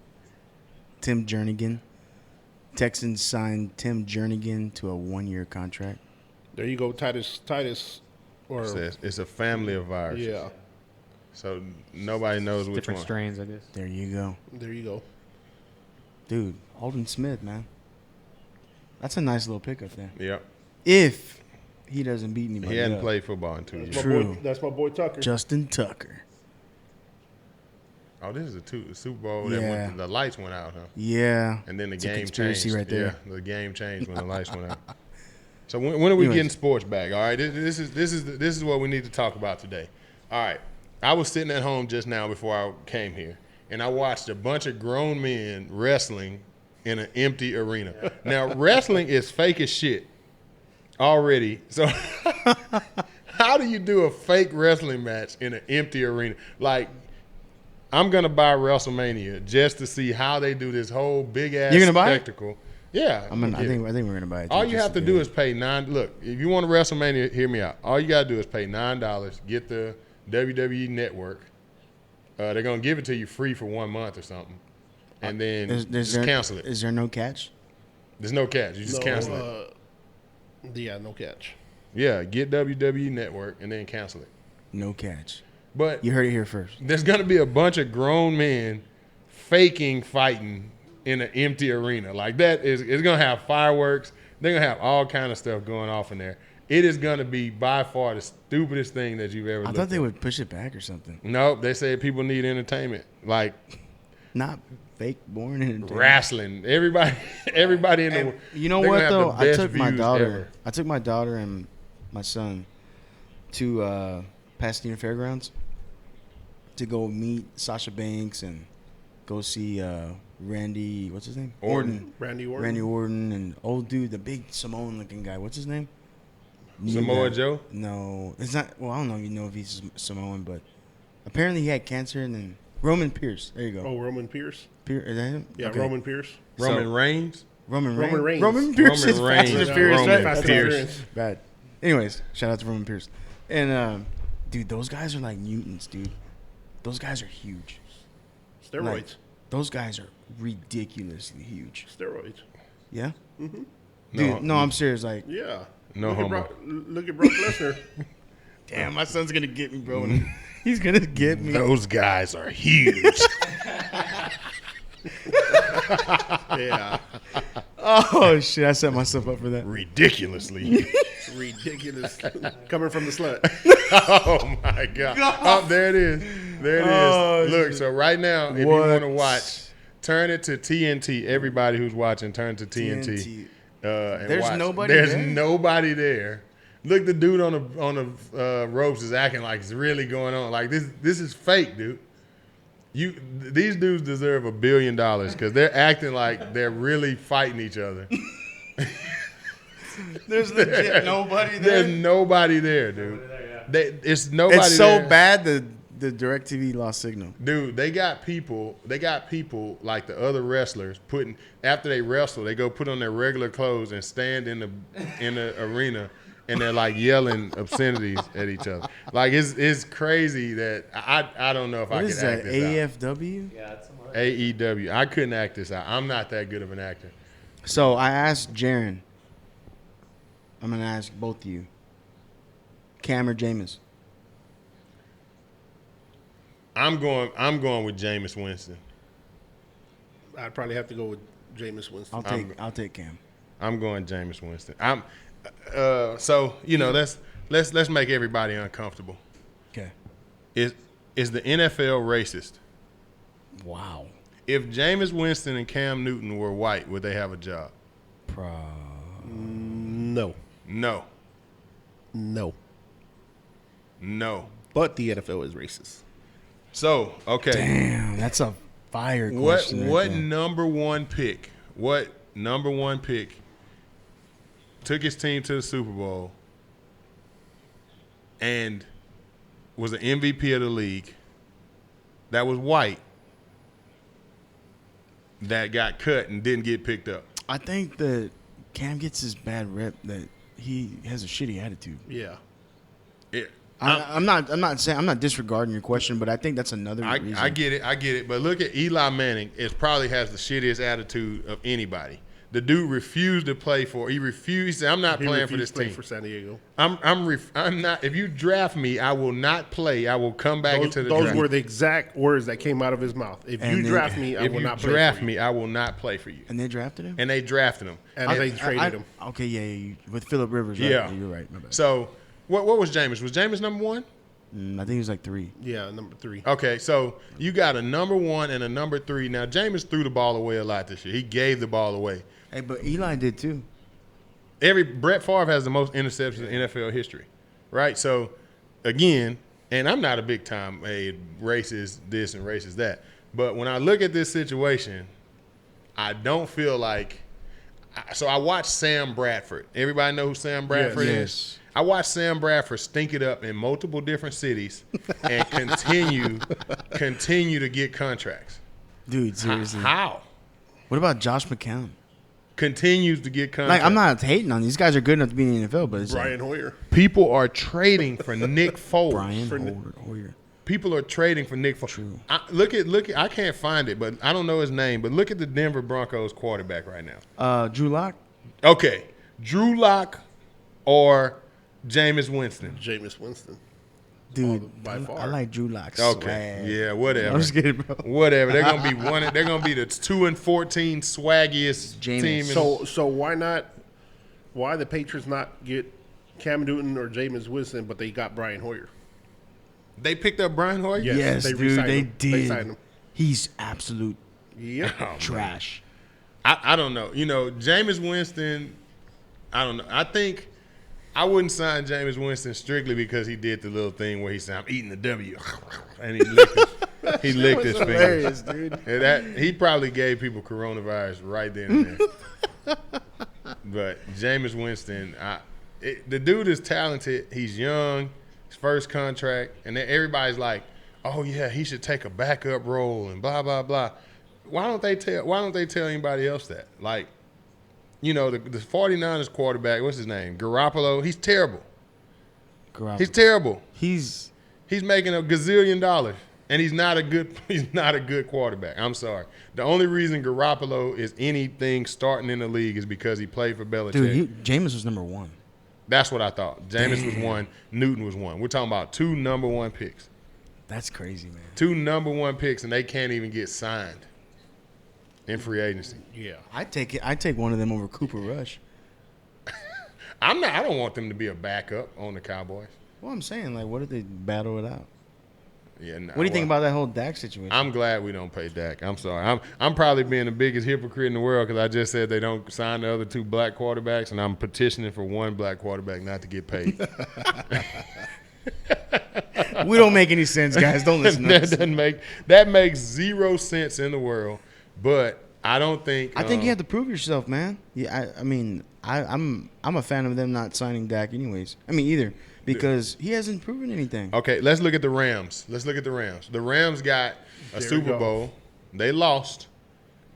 Tim Jernigan. Texans signed Tim Jernigan to a 1-year contract. There you go, Titus. Or It's a family of viruses. yeah, So nobody knows which Different one. strains, I guess. There you go. there you go. Dude, Alden Smith, man. That's a nice little pickup there. Yep. If he doesn't beat anybody He hadn't up. played football in 2 years. True. That's my boy Tucker. Justin Tucker. Oh, this is the Super Bowl that Yeah. the lights went out, huh? Yeah. And then the It's a game conspiracy changed. right there. Yeah, the game changed when the lights went out. So when are we Anyways. getting sports back? All right, this is what we need to talk about today. All right, I was sitting at home just now before I came here, and I watched a bunch of grown men wrestling in an empty arena. Now wrestling is fake as shit already. So how do you do a fake wrestling match in an empty arena? Like, I'm gonna buy WrestleMania just to see how they do this whole big ass You're gonna buy it? spectacle. Yeah, I think we're gonna buy it. all you have to do is pay $9. Look, if you want a WrestleMania, hear me out. All you gotta do is pay $9. Get the WWE Network. They're gonna give it to you free for 1 month or something, and then just cancel it. Is there no catch? There's no catch. You just cancel it. Yeah, no catch. Yeah, get WWE Network and then cancel it. No catch. But You heard it here first. there's gonna be a bunch of grown men faking fighting in an empty arena. Like that is it's gonna have fireworks. They're gonna have all kind of stuff going off in there. It is gonna be by far the stupidest thing that you've ever I looked thought they at. would push it back or something. Nope, they say people need entertainment. Like Not fake born entertainment. wrestling. Everybody in the You know they're what gonna have though? the I best took my views daughter. ever. I took my daughter and my son to Pasadena Fairgrounds to go meet Sasha Banks and go see Randy. What's his name? Orton. Randy Orton. Randy Orton and old dude, the big Samoan looking guy. What's his name? Samoa Joe? No, it's not. Well, I don't know. You know if he's Samoan, but apparently he had cancer. And then Roman Pierce. There you go. Oh, Roman Pierce. Is that him? Yeah, Okay. Roman Pierce. Roman Reigns. Roman Roman Reigns. Reigns. Roman Pierce Roman is Reigns. Fast and Furious, Roman right? Fast and Pierce. Furious. Bad. Anyways, shout out to Roman Pierce. And dude, those guys are like mutants, dude. Those guys are huge. Steroids. Like, those guys are ridiculously huge. Steroids. Yeah? No, Dude, no, I'm serious. Like, Yeah. No look homo. At look at Brock Lesnar. damn, my son's gonna get me, bro. He's gonna get me. Those guys are huge. Yeah. Oh shit, I set myself up for that. Ridiculously huge. Ridiculous. Coming from the slut. Oh my god! Oh, there it is. There it is. Oh, Look, so right now, if you What? want to watch, turn it to TNT. Everybody who's watching, turn to TNT. And There's watch. nobody There's there? nobody there. Look, the dude on the ropes is acting like it's really going on. Like this is fake, dude. These dudes deserve $1 billion because they're acting like they're really fighting each other. There's legit nobody there. There's nobody there, dude. It's nobody. It's so there. bad the DirecTV lost signal. Dude, they got people like the other wrestlers putting after they wrestle, they go put on their regular clothes and stand in the arena and they're like yelling obscenities at each other. Like it's crazy that I don't know if I What could is act that? this AFW? Yeah, it's some out. AEW. I couldn't act this out. I'm not that good of an actor. So I asked Jaron. I'm gonna ask both of you. Cam or Jameis? I'm going with Jameis Winston. I'd probably have to go with Jameis Winston. I'll take Cam. I'm going Jameis Winston. So let's make everybody uncomfortable. Okay. Is the NFL racist? Wow. If Jameis Winston and Cam Newton were white, would they have a job? No. No. No. No. But the NFL is racist. So, okay. Damn, that's a fire What question. what number one pick took his team to the Super Bowl and was an MVP of the league that was white that got cut and didn't get picked up? I think that Cam gets his bad rep that he has a shitty attitude. Yeah. I'm not disregarding your question, but I think that's another reason. I get it. But look at Eli Manning. It probably has the shittiest attitude of anybody. The dude refused to play for. He refused. He said, "I'm not playing for this team for San Diego." I'm not. If you draft me, I will not play. I will come back into the Those draft. were the exact words that came out of his mouth. If you draft me, I will not play for you. Draft me, I will not play for you. And they drafted him. And they drafted him. And they traded him. Okay, yeah, with Phillip Rivers. Right? Yeah, you're right. My bad. So what was Jameis? Was Jameis number 1? I think he was like 3. Yeah, number 3. Okay, so you got a number 1 and a number 3. Now Jameis threw the ball away a lot this year. He gave the ball away. Hey, but Eli did too. Brett Favre has the most interceptions in NFL history, right? So, again, and I'm not a big time, racist this and racist that. But when I look at this situation, I don't feel like – so I watched Sam Bradford. Everybody know who Sam Bradford is? I watched Sam Bradford stink it up in multiple different cities and continue to get contracts. Dude, seriously. How? What about Josh McCown? Continues to get contracts. Like, I'm not hating on these guys. Are good enough to be in the NFL, but it's Brian Hoyer. People are trading for Nick Foles. Brian Hoyer. People are trading for Nick Foles. True. Look at. I can't find it, but I don't know his name. But look at the Denver Broncos quarterback right now. Drew Lock. Okay, Drew Lock or Jameis Winston. Jameis Winston. Dude, by far. I like Drew Lock. Okay, yeah, whatever. I'm just kidding, bro. Whatever. They're gonna be one. They're gonna be the 2-14 swaggiest Jameis. team. So why not? Why the Patriots not get Cam Newton or Jameis Winston, but they got Brian Hoyer? They picked up Brian Hoyer. Yes, they dude, re-signed they him. did. They signed him. He's absolute Yep. trash. I don't know. Jameis Winston. I don't know. I think I wouldn't sign Jameis Winston strictly because he did the little thing where he said, "I'm eating the W," and he licked his fingers. Dude. And he probably gave people coronavirus right then and there. But Jameis Winston, the dude is talented. He's young. His first contract, and then everybody's like, "Oh yeah, he should take a backup role," and blah blah blah. Why don't they tell anybody else that? Like, the 49ers quarterback, what's his name? Garoppolo. He's terrible. He's terrible. He's making a gazillion dollars, and he's not a good quarterback. I'm sorry. The only reason Garoppolo is anything starting in the league is because he played for Belichick. dude. Jameis was number 1. That's what I thought. Jameis was 1. Newton was 1. We're talking about 2 number 1 picks. That's crazy, man. 2 number 1 picks, and they can't even get signed in free agency. Yeah. I take one of them over Cooper Rush. I don't want them to be a backup on the Cowboys. Well, I'm saying, like, what if they battle it out? Yeah. Nah, What do you think about that whole Dak situation? I'm glad we don't pay Dak. I'm sorry. I'm probably being the biggest hypocrite in the world because I just said they don't sign the other 2 black quarterbacks, and I'm petitioning for 1 black quarterback not to get paid. We don't make any sense, guys. Don't listen to us. That makes 0 sense in the world. But I don't think. I think you have to prove yourself, man. Yeah, I'm a fan of them not signing Dak, anyways. Either because he hasn't proven anything. Okay, let's look at the Rams. The Rams got a Super Bowl. They lost,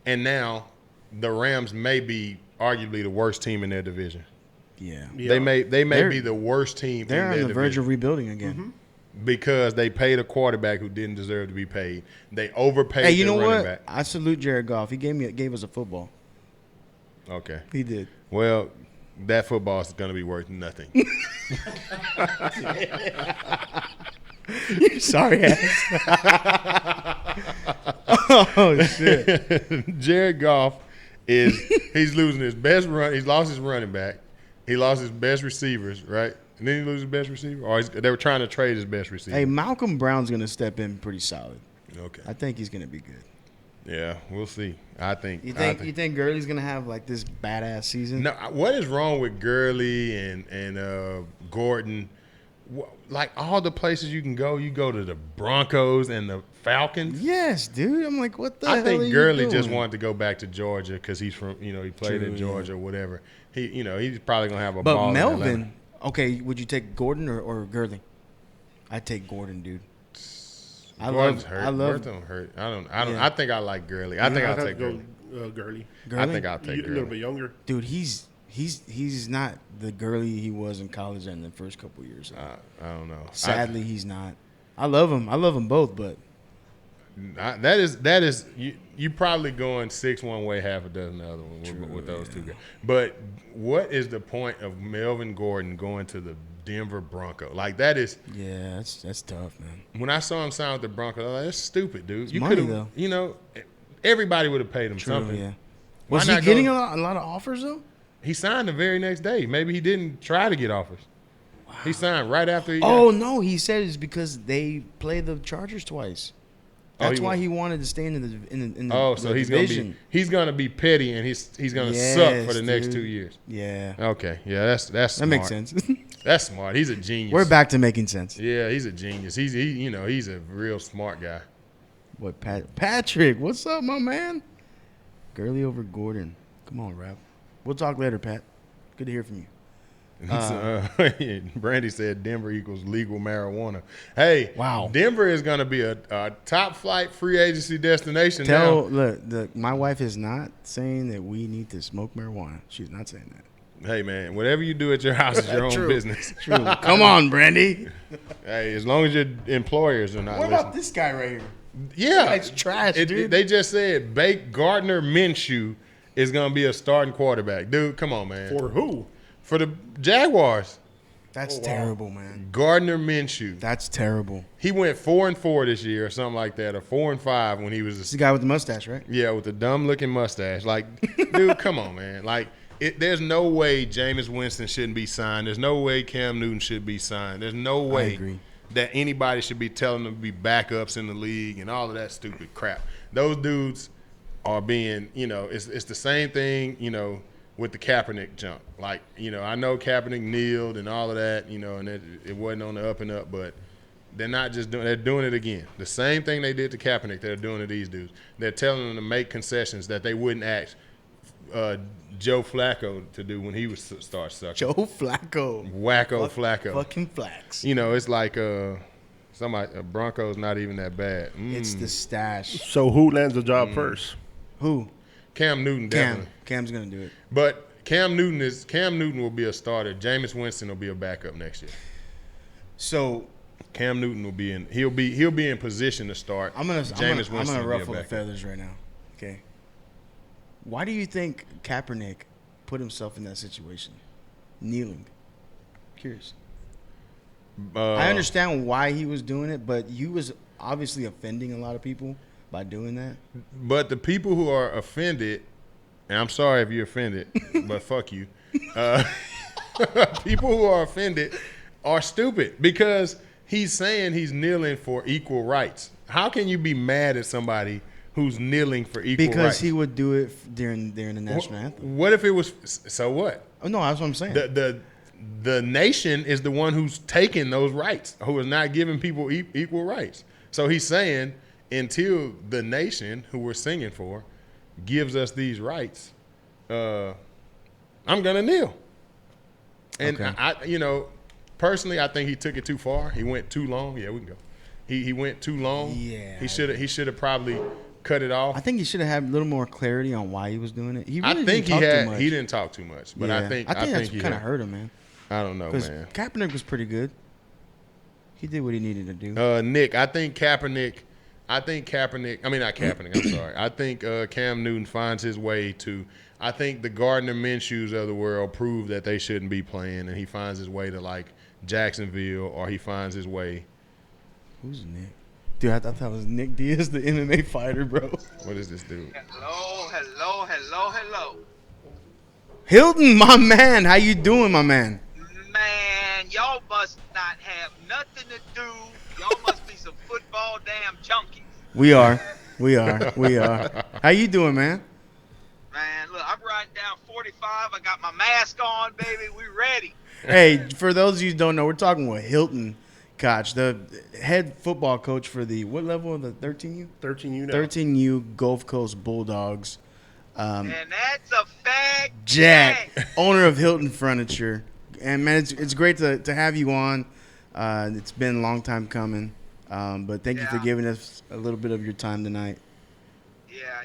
and now the Rams may be arguably the worst team in their division. Yeah. They may be the worst team. They're in on their the verge division of rebuilding again. Mm-hmm. because they paid a quarterback who didn't deserve to be paid. They overpaid. Hey, you know their running what? back. I salute Jared Goff. He gave us a football. Okay. He did. Well, that football is going to be worth nothing. Sorry, ass. Oh shit. Jared Goff he's losing his best run. He's lost his running back. He lost his best receivers, right? And then he lose his best receiver? Or they were trying to trade his best receiver. Hey, Malcolm Brown's gonna step in pretty solid. Okay. I think he's gonna be good. Yeah, we'll see. I think. You think Gurley's gonna have like this badass season? No, what is wrong with Gurley and Gordon? Like all the places you can go, you go to the Broncos and the Falcons. Yes, dude. I'm like, what the hell I think are you Gurley doing? just wanted to go back to Georgia because he's from, he played in Georgia or whatever. He's probably gonna have a ball. But in Melvin, Atlanta. Okay, would you take Gordon or Gurley? I'd take Gordon, dude. Gordon's hurt. I love. Gordon hurt. I don't. Yeah. I think I like Gurley. I think I'll take Gurley. Gurley. I think I'll take A little Gurley. bit younger. Dude, he's he's not the girly he was in college in the first couple years. I don't know. Sadly, he's not. I love him. I love them both, but That is you probably going 6 one way, half a dozen the other one with those two guys. But what is the point of Melvin Gordon going to the Denver Broncos? Like that is that's tough, man. when I saw him sign with the Broncos, I was like, that's stupid, dude. It's You money, could though. have, everybody would have paid him something. Yeah. Why Was he not getting go- a lot of offers though? He signed the very next day. Maybe he didn't try to get offers. Wow. He signed right after he. Oh got, no, he said it's because they play the Chargers twice. Oh, That's he why wa- he wanted to stay in the Oh, the so division. he's gonna be petty and he's gonna Yes, suck for the next dude. 2 years. Yeah, Okay, yeah, that's that smart. makes sense. That's smart. He's a genius. We're back to making sense. Yeah, he's a genius. He's a real smart guy. What Patrick? What's up, my man? Gurley over Gordon. Come on, Rap. We'll talk later, Pat. Good to hear from you. Brandy said Denver equals legal marijuana. Hey, Wow. Denver is going to be a top flight free agency destination now. Look, my wife is not saying that we need to smoke marijuana. She's not saying that. Hey, man, whatever you do at your house is your own True. business. True. Come on, Brandy. Hey, as long as your employers are not What listening. about this guy right here? Yeah, guy's trash, dude. They just said Gardner Minshew is going to be a starting quarterback. Dude, come on, man. For who? For the Jaguars, That's terrible, man. Gardner Minshew. That's terrible. He went 4-4 this year or something like that, or 4-5 when he was It's the guy with the mustache, right? with the dumb looking mustache. Like, dude, come on, man. Like, there's no way Jameis Winston shouldn't be signed. There's no way Cam Newton should be signed. There's no way agree. that anybody should be telling them to be backups in the league and all of that stupid crap. Those dudes are being, it's the same thing, with the Kaepernick jump. Like, I know Kaepernick kneeled and all of that, and it wasn't on the up and up, but they're not just doing, they're doing it again. The same thing they did to Kaepernick, they're doing to these dudes. They're telling them to make concessions that they wouldn't ask Joe Flacco to do when he was start sucking. Joe Flacco. Wacko Flacco. Fucking flax. It's like Broncos not even that bad. It's the stash. So who lands the job first? Who? Cam Newton definitely. Cam's gonna do it. But Cam Newton will be a starter. Jameis Winston will be a backup next year. So Cam Newton will be he'll be in position to start. I'm gonna Jameis Winston will be a ruffle the backup. feathers right now. Okay. Why do you think Kaepernick put himself in that situation? Kneeling. Curious. I understand why he was doing it, but he was obviously offending a lot of people by doing that. But the people who are offended, and I'm sorry if you're offended, but fuck you. People who are offended are stupid because he's saying he's kneeling for equal rights. How can you be mad at somebody who's kneeling for equal rights? Because he would do it during the national anthem. What if it was? So what? Oh no, that's what I'm saying. The nation is the one who's taking those rights, who is not giving people equal rights. So he's saying until the nation, who we're singing for, gives us these rights, I'm gonna kneel. And Okay. I personally, I think he took it too far. He went too long. Yeah, we can go. He went too long. Yeah. He should have probably cut it off. I think he should have had a little more clarity on why he was doing it. He really I think didn't talk too much. he didn't talk too much, but I think that's he kind of had- hurt him, man. I don't know, Because man. Kaepernick was pretty good. He did what he needed to do. Nick, I mean, not Kaepernick, I'm sorry. I think Cam Newton finds his way to, I think the Gardner Minshews of the world prove that they shouldn't be playing, and he finds his way to, like, Jacksonville, or he finds his way. Who's Nick? Dude, I thought that was Nick Diaz, the MMA fighter, bro. What is this dude? Hello. Hilton, my man. How you doing, my man? Man, y'all must not have nothing to do. Y'all must be some football damn junkies. We are. How you doing, man? Man, look, I'm riding down 45. I got my mask on, baby. We ready. Hey, for those of you who don't know, we're talking with Hilton Koch, the head football coach for the, what level of the 13U? 13U now. 13U Gulf Coast Bulldogs. And that's a fact. Jack, owner of Hilton Furniture. And, man, it's great to have you on. It's been a long time coming. But thank you for giving us a little bit of your time tonight. Yeah,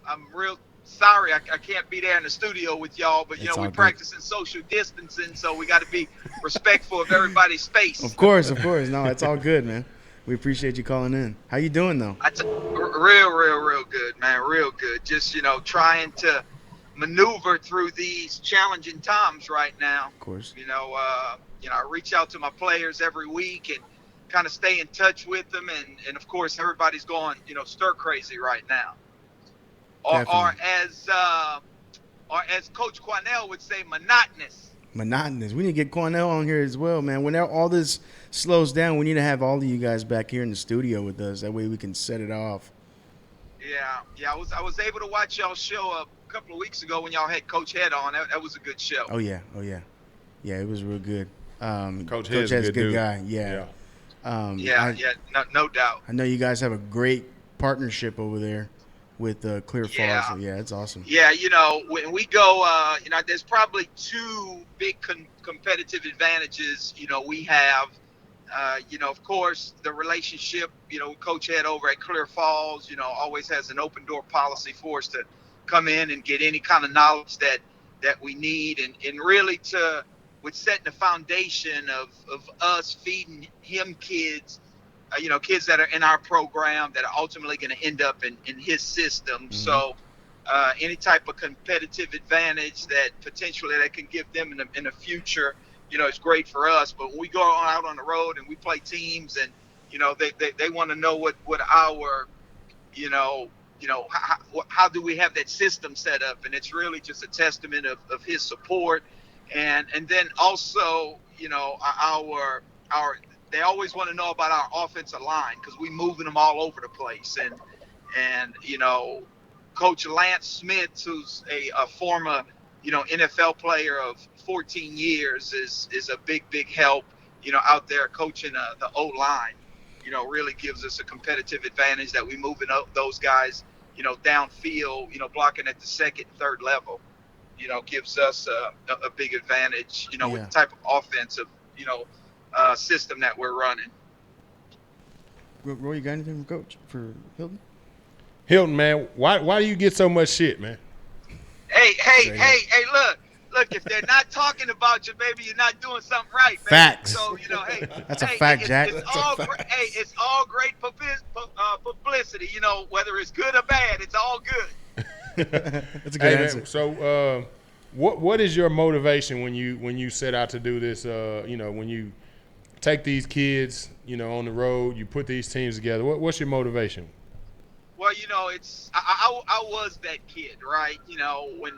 I'm real sorry I can't be there in the studio with y'all, but It's all we're good. practicing social distancing, so we got to be respectful of everybody's space. Of course. No, it's all good, man. We appreciate you calling in. How you doing though? Real good, man. Real good. Just, trying to maneuver through these challenging times right now. Of course. I reach out to my players every week and kind of stay in touch with them. And of course, everybody's going, stir crazy right now. Or as Coach Cornell would say, monotonous. Monotonous. We need to get Cornell on here as well, man. When all this slows down, we need to have all of you guys back here in the studio with us. That way we can set it off. Yeah. I was able to watch y'all show a couple of weeks ago when y'all had Coach Head on. That was a good show. Oh yeah. Yeah, it was real good. Coach Head's a good dude. Guy. Yeah. No doubt. I know you guys have a great partnership over there with Clear Falls. So yeah, it's awesome. Yeah, when we go, there's probably two big competitive advantages, we have. Of course, the relationship, with Coach Head over at Clear Falls, always has an open door policy for us to come in and get any kind of knowledge that we need, and really with setting the foundation of us feeding him kids, kids that are in our program that are ultimately going to end up in his system. Mm-hmm. So any type of competitive advantage that potentially that can give them in the future, it's great for us. But when we go out on the road and we play teams and, they want to know what our, how do we have that system set up? And it's really just a testament of his support. And then also, they always want to know about our offensive line because we moving them all over the place. And Coach Lance Smith, who's a former, NFL player of 14 years, is a big help, out there coaching the O-line. Really gives us a competitive advantage that we moving up those guys, downfield, blocking at the second, third level. Gives us a big advantage, with the type of offensive, system that we're running. Roy, you got anything for Coach for Hilton? Hilton, man, why do you get so much shit, man? Hey, look, if they're not talking about you, baby, you're not doing something right, baby. Facts. So, hey. That's a fact, Jack. It's all great publicity, whether it's good or bad, it's all good. That's a good answer. Man, so what is your motivation when you set out to do this, when you take these kids, on the road, you put these teams together, what's your motivation? Well, it's I was that kid, right? When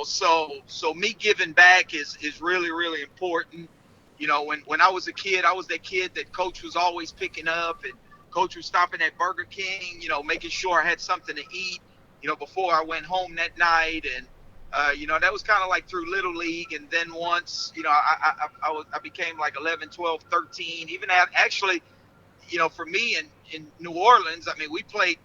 so me giving back is really, really important. When I was a kid, I was that kid that Coach was always picking up, and Coach was stopping at Burger King, making sure I had something to eat, before I went home that night. And that was kind of like through Little League. And then once, I became like 11, 12, 13, even actually, for me in New Orleans, I mean, we played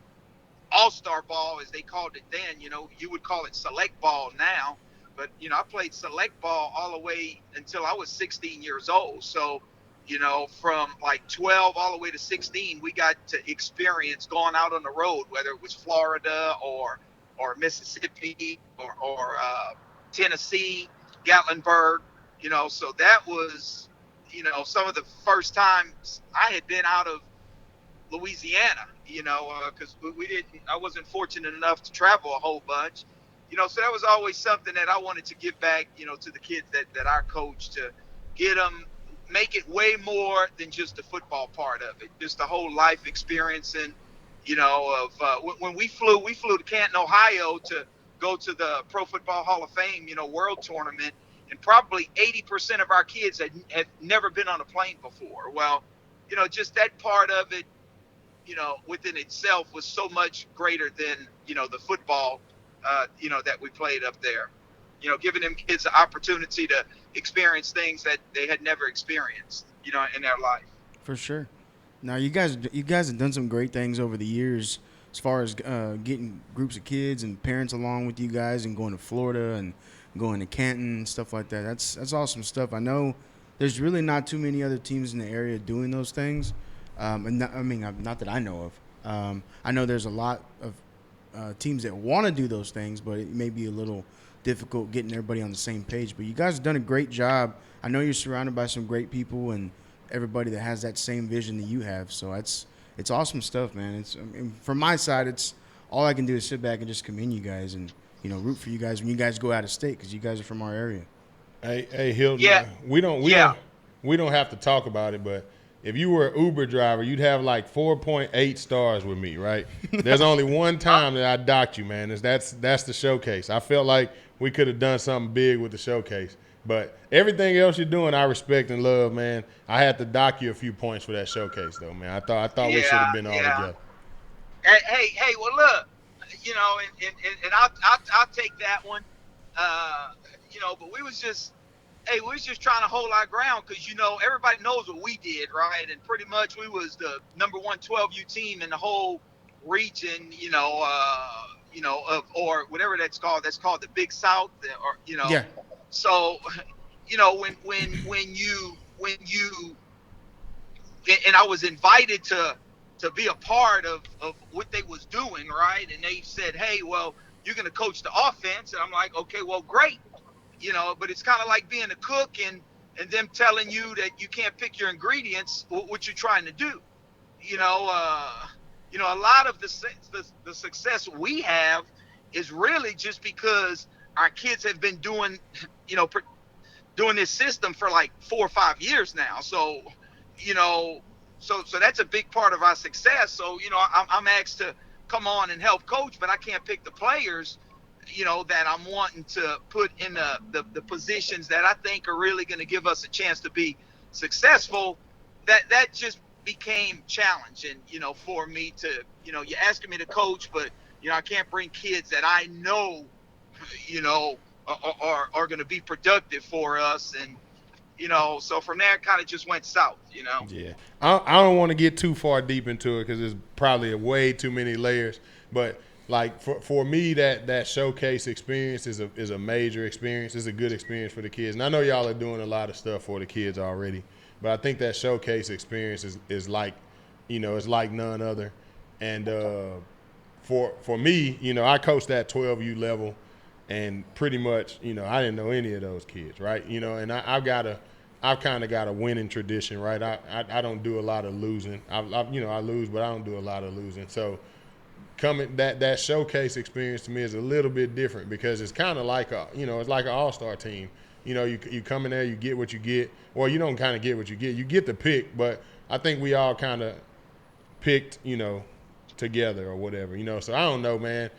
all-star ball, as they called it then. You would call it select ball now. But, I played select ball all the way until I was 16 years old. So, from like 12 all the way to 16, we got to experience going out on the road, whether it was Florida or Mississippi or Tennessee, Gatlinburg, so that was, some of the first times I had been out of Louisiana, because I wasn't fortunate enough to travel a whole bunch, so that was always something that I wanted to give back, to the kids that I coached, to get them, make it way more than just the football part of it, just the whole life experience. And, when we flew to Canton, Ohio to go to the Pro Football Hall of Fame, world tournament, and probably 80% of our kids had never been on a plane before. Well, just that part of it, within itself was so much greater than, the football, that we played up there, giving them kids the opportunity to experience things that they had never experienced, in their life. For sure. Now, you guys have done some great things over the years as far as getting groups of kids and parents along with you guys and going to Florida and going to Canton and stuff like that. That's awesome stuff. I know there's really not too many other teams in the area doing those things. Not that I know of. I know there's a lot of teams that want to do those things, but it may be a little difficult getting everybody on the same page. But you guys have done a great job. I know you're surrounded by some great people and everybody that has that same vision that you have. So it's awesome stuff, man. From my side, it's all I can do is sit back and just commend you guys and root for you guys when you guys go out of state because you guys are from our area. Hey, Hilton. Yeah. We don't have to talk about it, but if you were an Uber driver, you'd have like 4.8 stars with me, right? There's only one time that I docked you, man. That's the showcase. I felt like we could have done something big with the showcase. But everything else you're doing, I respect and love, man. I had to dock you a few points for that showcase, though, man. I thought we should have been all together. Hey, well, look, and I'll take that one. But we was just trying to hold our ground because everybody knows what we did, right? And pretty much we was the number 1 12U team in the whole region, or whatever that's called. That's called the Big South, or Yeah. So, when you and I was invited to be a part of what they was doing, right? And they said, hey, well, you're going to coach the offense. And I'm like, okay, well, great. But it's kind of like being a cook and them telling you that you can't pick your ingredients, what you're trying to do. A lot of the success we have is really just because our kids have been doing this system for like 4 or 5 years now. So, so that's a big part of our success. So, I'm asked to come on and help coach, but I can't pick the players, that I'm wanting to put in the positions that I think are really going to give us a chance to be successful. That just became challenging, for me to, you're asking me to coach, but, I can't bring kids that I know, are going to be productive for us. And, so from there, it kind of just went south, Yeah. I don't want to get too far deep into it because there's probably way too many layers. But, like, for me, that showcase experience is a major experience. It's a good experience for the kids. And I know y'all are doing a lot of stuff for the kids already. But I think that showcase experience is like, it's like none other. And for me, I coached that 12U level. And pretty much, I didn't know any of those kids, right? And I've kind of got a winning tradition, right? I don't do a lot of losing. I lose, but I don't do a lot of losing. So that showcase experience to me is a little bit different because it's kind of like it's like an all-star team. You come in there, you get what you get. Well, you don't kind of get what you get. You get the pick, but I think we all kind of picked, together or whatever, So I don't know, man.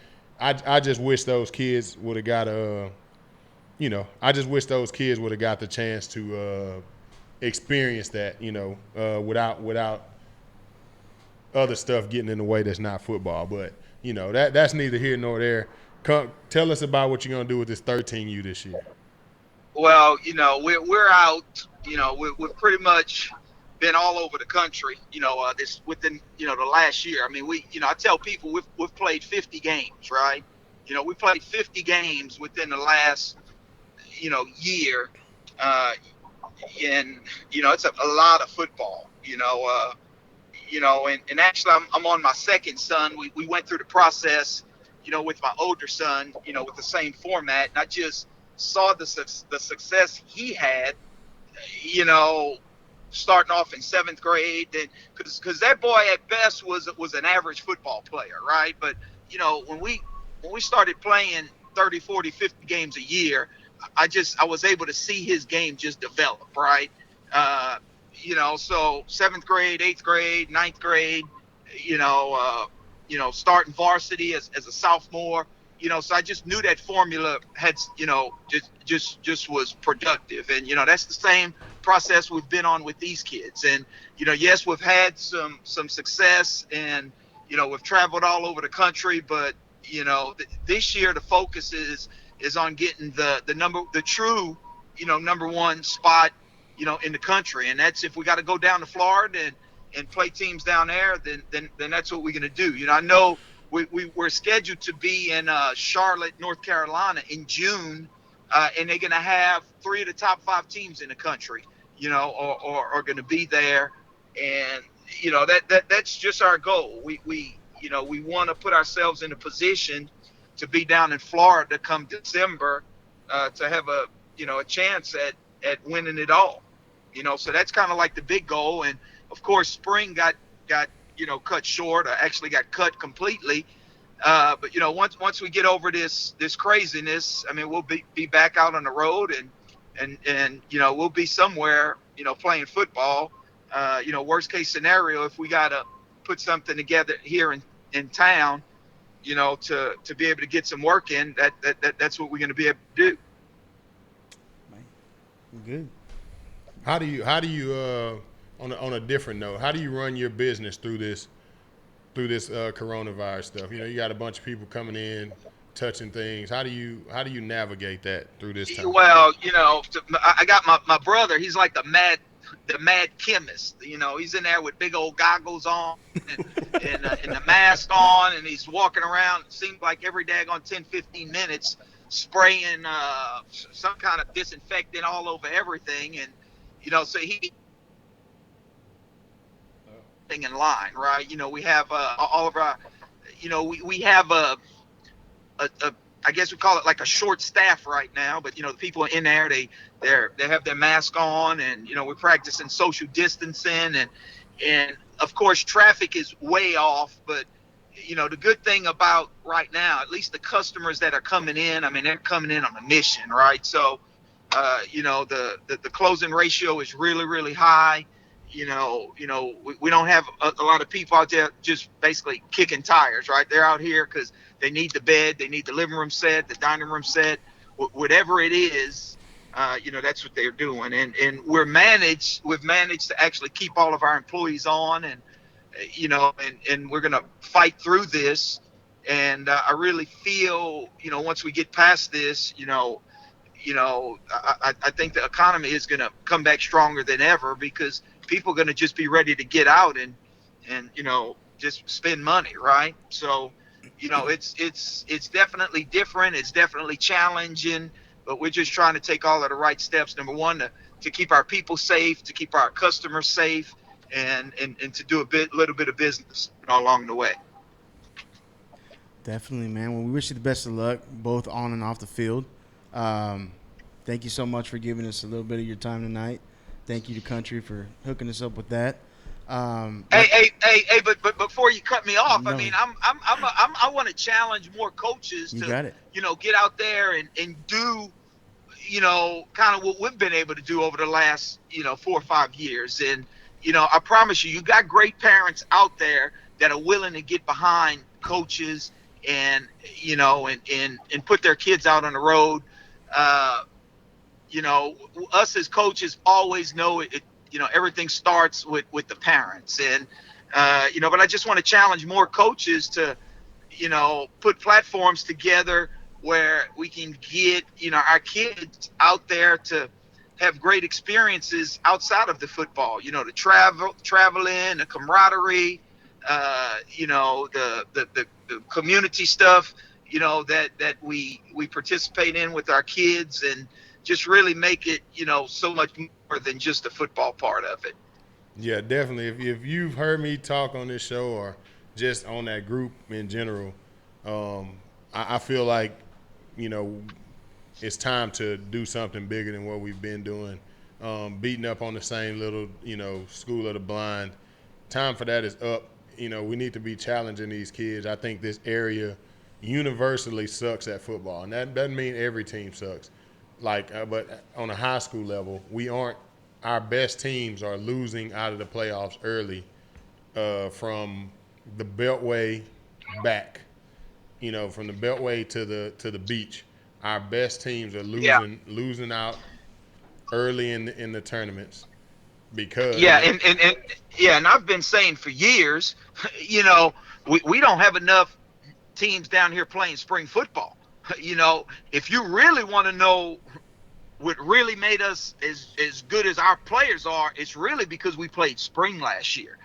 I just wish those kids would have got I just wish those kids would have got the chance to experience that, without other stuff getting in the way that's not football. But, that's neither here nor there. Tell us about what you're going to do with this 13U this year. Well, we're out, we've pretty much been all over the country, this within, the last year. I mean, I tell people we've played 50 games, right? We played 50 games within the last, year. And, it's a lot of football, and actually I'm on my second son. We went through the process, with my older son, with the same format. And I just saw the success he had, starting off in 7th grade, then because that boy at best was an average football player, right? But when we started playing 30, 40, 50 games a year, I was able to see his game just develop, right? So 7th grade, 8th grade, 9th grade, starting varsity as a sophomore, so I just knew that formula had, just was productive. And, that's the same process we've been on with these kids. And, yes, we've had some success and, we've traveled all over the country, but, this year the focus is on getting the true, number 1 spot, in the country. And that's if we got to go down to Florida and play teams down there, then that's what we're going to do. I know we're scheduled to be in Charlotte, North Carolina in June, and they're going to have 3 of the top 5 teams in the country, are going to be there. And, that's just our goal. We we want to put ourselves in a position to be down in Florida come December, to have a chance at winning it all. So that's kind of like the big goal. And of course, spring got cut short, or actually got cut completely. But once we get over this craziness, I mean, we'll be back out on the road, and we'll be somewhere, playing football. Worst case scenario, if we gotta put something together here in town, to be able to get some work in, that's what we're going to be able to do. Good. How do you on a different note, how do you run your business through this coronavirus stuff? You got a bunch of people coming in, touching things. How do you navigate that through this time? Well, I got my brother. He's like the mad chemist. He's in there with big old goggles on and the mask on, and he's walking around. It seems like every daggone 10-15 minutes, spraying some kind of disinfectant all over everything, and so he in line, right? We have all of our, we have a I guess we call it like a short staff right now, but the people in there, they have their mask on, and we're practicing social distancing, and of course traffic is way off, but the good thing about right now, at least the customers that are coming in, I mean, they're coming in on a mission, right? So the closing ratio is really, really high. We don't have a lot of people out there just basically kicking tires, right? They're out here because they need the bed, they need the living room set, the dining room set, whatever it is. That's what they're doing, and we've managed to actually keep all of our employees on, and and we're gonna fight through this. And I really feel, once we get past this, I think the economy is gonna come back stronger than ever, because people are gonna just be ready to get out and just spend money, right? So, it's definitely different. It's definitely challenging, but we're just trying to take all of the right steps. Number one, to keep our people safe, to keep our customers safe, and to do little bit of business along the way. Definitely, man. Well, we wish you the best of luck, both on and off the field. Thank you so much for giving us a little bit of your time tonight. Thank you to Country for hooking us up with that. But before you cut me off, No. I mean, I want to challenge more coaches You to, got it. get out there and do, kind of what we've been able to do over the last, 4 or 5 years. And, I promise you got great parents out there that are willing to get behind coaches and, and put their kids out on the road. Us as coaches always know it, everything starts with the parents, and but I just want to challenge more coaches to put platforms together where we can get our kids out there to have great experiences outside of the football, the traveling, the camaraderie, the community stuff, that we participate in with our kids, and just really make it, so much more than just the football part of it. Yeah, definitely. If you've heard me talk on this show, or just on that group in general, I feel like, it's time to do something bigger than what we've been doing. Beating up on the same little, school of the blind. Time for that is up. We need to be challenging these kids. I think this area universally sucks at football, and that doesn't mean every team sucks. But on a high school level, our best teams are losing out of the playoffs early, from the Beltway back, from the Beltway to the beach. Our best teams are losing out early in the tournaments, because and I've been saying for years, we don't have enough teams down here playing spring football. If you really want to know what really made us as good as our players are, it's really because we played spring last year.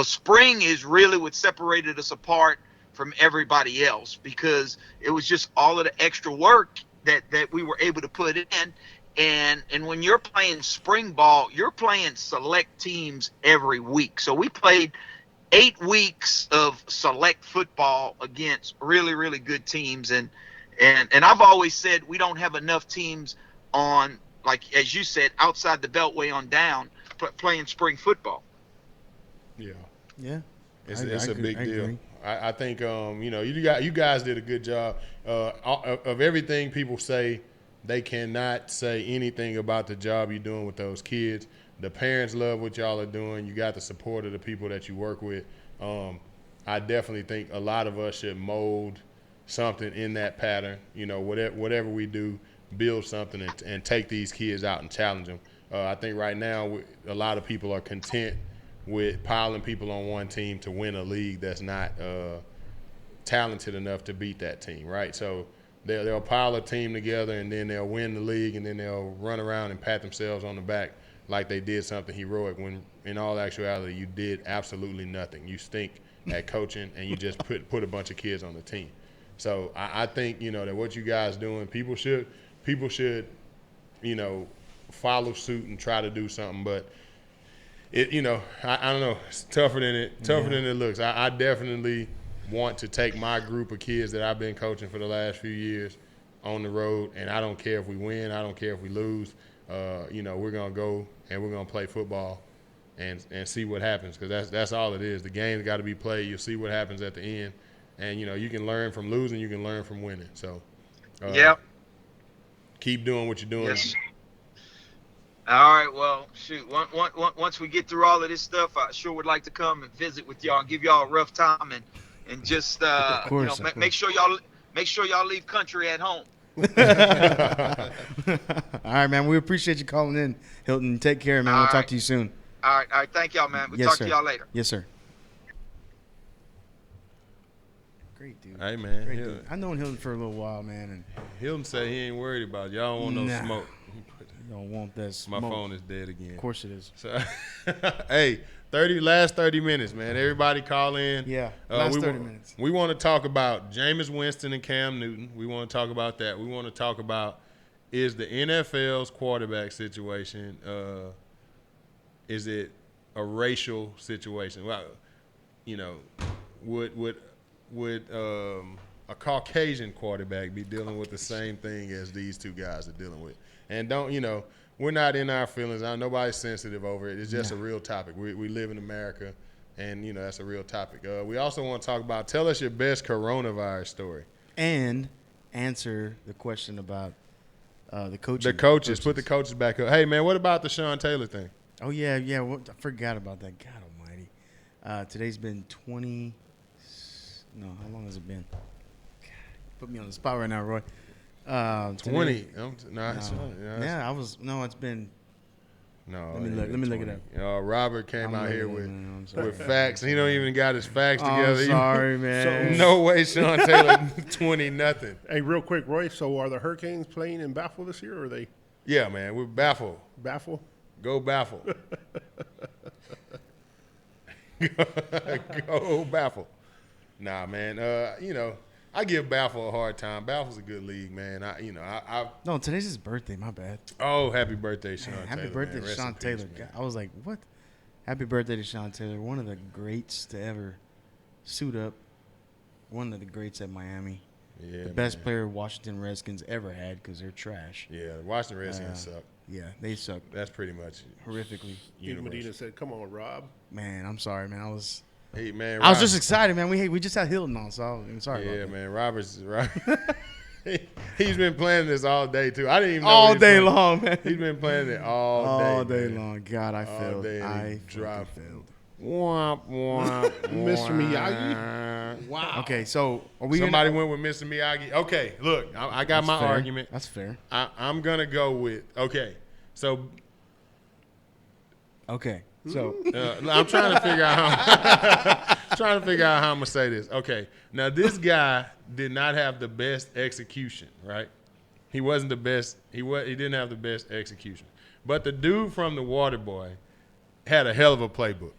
Spring is really what separated us apart from everybody else, because it was just all of the extra work that we were able to put in. And when you're playing spring ball, you're playing select teams every week. So we played 8 weeks of select football against really, really good teams. And I've always said we don't have enough teams on, like, as you said, outside the Beltway on down, playing spring football. Yeah. Yeah. It's I a agree. big deal. I think you guys did a good job. Of everything people say, they cannot say anything about the job you're doing with those kids. The parents love what y'all are doing. You got the support of the people that you work with. I definitely think a lot of us should mold something in that pattern. Whatever we do, build something and take these kids out and challenge them. I think right now a lot of people are content with piling people on one team to win a league that's not talented enough to beat that team, right? So they'll pile a team together and then they'll win the league and then they'll run around and pat themselves on the back like they did something heroic when in all actuality you did absolutely nothing. You stink at coaching and you just put a bunch of kids on the team. So I think, that what you guys doing, people should, follow suit and try to do something, but I don't know. It's tougher than it looks. I definitely want to take my group of kids that I've been coaching for the last few years on the road, and I don't care if we win. I don't care if we lose. We're gonna go and we're gonna play football and see what happens, because that's all it is. The game's got to be played. You'll see what happens at the end, and you can learn from losing. You can learn from winning. So, keep doing what you're doing. Yes. All right, well, shoot. Once we get through all of this stuff, I sure would like to come and visit with y'all and give y'all a rough time and just make sure y'all leave country at home. All right, man. We appreciate you calling in, Hilton. Take care, man. We'll talk to you soon. All right. Thank y'all, man. We'll talk to y'all later. Yes, sir. Great dude. Hey, man. Great dude. I've known Hilton for a little while, man. And Hilton said he ain't worried about it. Y'all don't want no smoke. You don't want that smoke. My phone is dead again. Of course it is. So, hey, last 30 minutes, man. Everybody call in. Yeah, last 30 minutes. We want to talk about Jameis Winston and Cam Newton. We want to talk about that. We want to talk about, is the NFL's quarterback situation, is it a racial situation? Well, would a Caucasian quarterback be dealing with the same thing as these two guys are dealing with? And we're not in our feelings. Nobody's sensitive over it. It's just a real topic. We live in America, and, that's a real topic. We also want to talk about, tell us your best coronavirus story. And answer the question about the coaches. The coaches. Put the coaches back up. Hey, man, what about the Sean Taylor thing? Oh, yeah. I forgot about that. God almighty. Today's been 20 – no, how long has it been? God, put me on the spot right now, Roy. 20. It's been. No. Let me look it up. Robert came out here with facts. He don't even got his facts together. I'm sorry, man. No way Sean Taylor 20-0. Hey, real quick, Roy. So are the Hurricanes playing in Baffle this year, or are they? Yeah, man. We're baffled. Baffle? Go Baffle. Go Baffle. Nah, man. I give Baffle a hard time. Baffle's a good league, man. No, today's his birthday. My bad. Oh, happy birthday, Sean Taylor. Happy birthday to Sean Taylor. God, I was like, what? Happy birthday to Sean Taylor. One of the greats to ever suit up. One of the greats at Miami. Yeah, the best player Washington Redskins ever had, because they're trash. Yeah, the Washington Redskins suck. Yeah, they suck. That's pretty much horrifically. Steve Medina said, "Come on, Rob." Man, I'm sorry, man. Hey, man. I was just excited, man. We just had Hilton on, so I'm sorry. Yeah, man. Robert's right. He's been playing this all day too. I didn't even know all day long, man. He's been playing it all day long. God, I failed. I failed. Mr. Miyagi. Wow. Okay, so are we? Somebody went with Mr. Miyagi. Okay, look, I got my argument. That's fair. I'm gonna go with So. Okay. So I'm trying to figure out how I'm gonna say this. Okay, now this guy did not have the best execution, right? He wasn't the best. He didn't have the best execution. But the dude from the Waterboy had a hell of a playbook.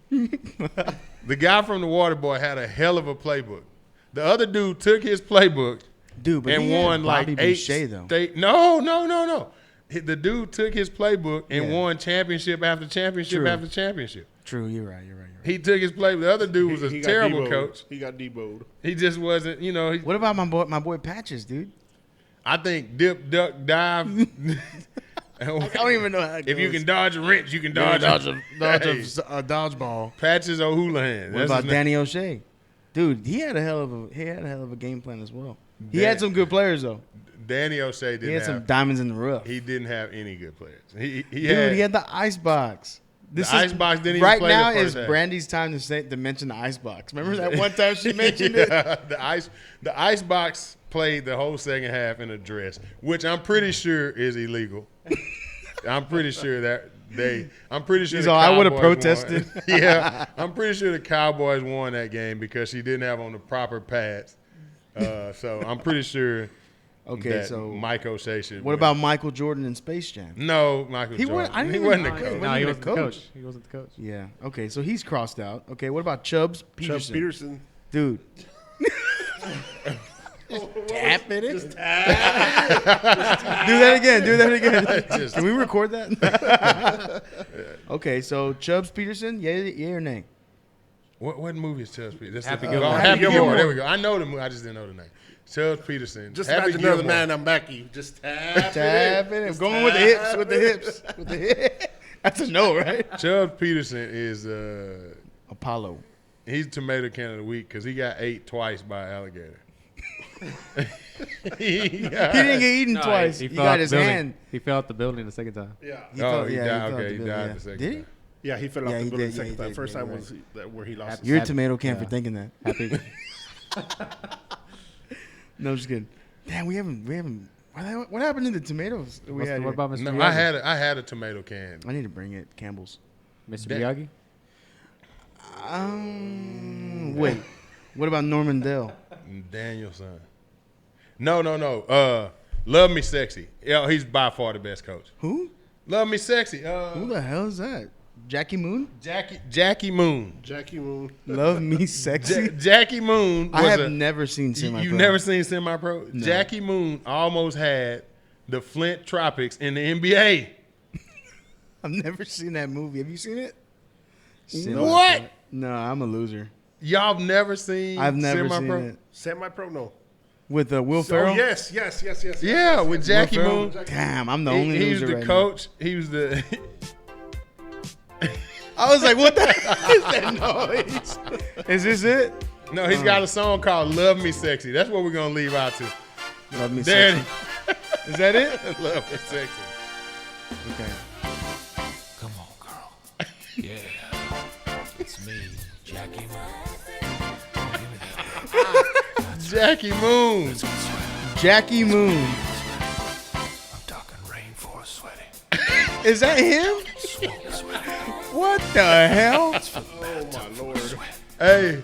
The guy from the Waterboy had a hell of a playbook. The other dude took his playbook, but and won like Bobby 8 Boucher, though. No. The dude took his playbook and won championship after championship True. after championship. True, you're right. He took his playbook. The other dude was a He got terrible deboed. coach. He got deboed. He just wasn't, What about my boy Patches, dude? I think dip, duck, dive. I don't even know how it If you goes. can dodge a wrench, you can dodge dodgeball. Hey, Dodgeball. Patches O'Houlihan. What That's about his name. Danny O'Shea? Dude, he had a hell of a game plan as well. He had some good players though. Danny O'Shea He didn't had some have. diamonds in the rough. He didn't have any good players. He Dude, he had the ice box. Icebox didn't even right play the now first is half. Brandy's time to mention the icebox. Remember that one time she mentioned it? The icebox played the whole second half in a dress, which I'm pretty sure is illegal. I'm pretty sure I'm pretty sure. So I would have Cowboys protested. won. Yeah, I'm pretty sure the Cowboys won that game because she didn't have on the proper pads. So I'm pretty sure. Okay, that so Mike O'Shea should what win. about Michael Jordan in Space Jam? No, Michael He Jordan. wasn't- I didn't He even- wasn't the I- coach. No, he the wasn't the coach. coach. He wasn't the coach. Yeah. Okay, so he's crossed out. Okay, what about Chubbs Peterson? Chubb Peterson. Dude. Tap it in. Do that again. Can we record that? Okay, so Chubbs Peterson, yay or nay? What movie is Chubbs Peterson? Happy Oh, Gilmore. Happy Happy Gilmore. Gilmore. There we go. I know the movie. I just didn't know the name. Chubbs Peterson. Just Happy imagine another Gilmore. man. I'm backy. Just tap Tap it in. Going with the hips, with the hips, with the hips. That's a no, right? Chubbs Peterson is Apollo. he's tomato can of the week because he got ate twice by an alligator. he He didn't get eaten twice. He fell got out his the building. hand. He fell out the building the second time. Yeah. He Oh, fell- he yeah, died. fell out Okay, the he building, died yeah. the second Did he? time. Yeah, he fell out Yeah, the he building did, the second yeah, time. he First did, time you're was where he lost his You're a Happy- tomato can for yeah. thinking that. Happy. No, just kidding. Damn, we haven't. What happened to the tomatoes that we had? What here? about Mr. No, Miyagi? I had a tomato can. I need to bring it. Campbell's. Mr. That- Miyagi? Wait. What about Norman Dell? Danielson. No. Love Me Sexy. Yeah, he's by far the best coach. Who? Love Me Sexy. Who the hell is that? Jackie Moon? Jackie Moon. Jackie Moon. Love Me Sexy? Jackie Moon. I was have a- never seen Semi-Pro. You've never seen Semi-Pro? Jackie Moon almost had the Flint Tropics in the NBA. I've never seen that movie. Have you seen it? What? No, I'm a loser. Y'all have never seen I've never Semi-Pro? seen it. Semi-pro, no. With Will Oh, Ferrell? yes. Yeah, with Jackie Ferrell? Moon. Damn, I'm the He only was loser the right coach. He was the. now. I was like, what the hell is that noise? Is this it? No, he's got a song called "Love Me Sexy." That's what we're gonna leave out to. Love Me There Sexy. Is that it? Love Me Sexy. Okay. Come on, girl. Yeah. It's me, Jackie Jackie Moon. Jackie Moon. I'm talking rainforest sweating. Is that him? Smoke sweating. What the hell? Oh, my Lord. Hey,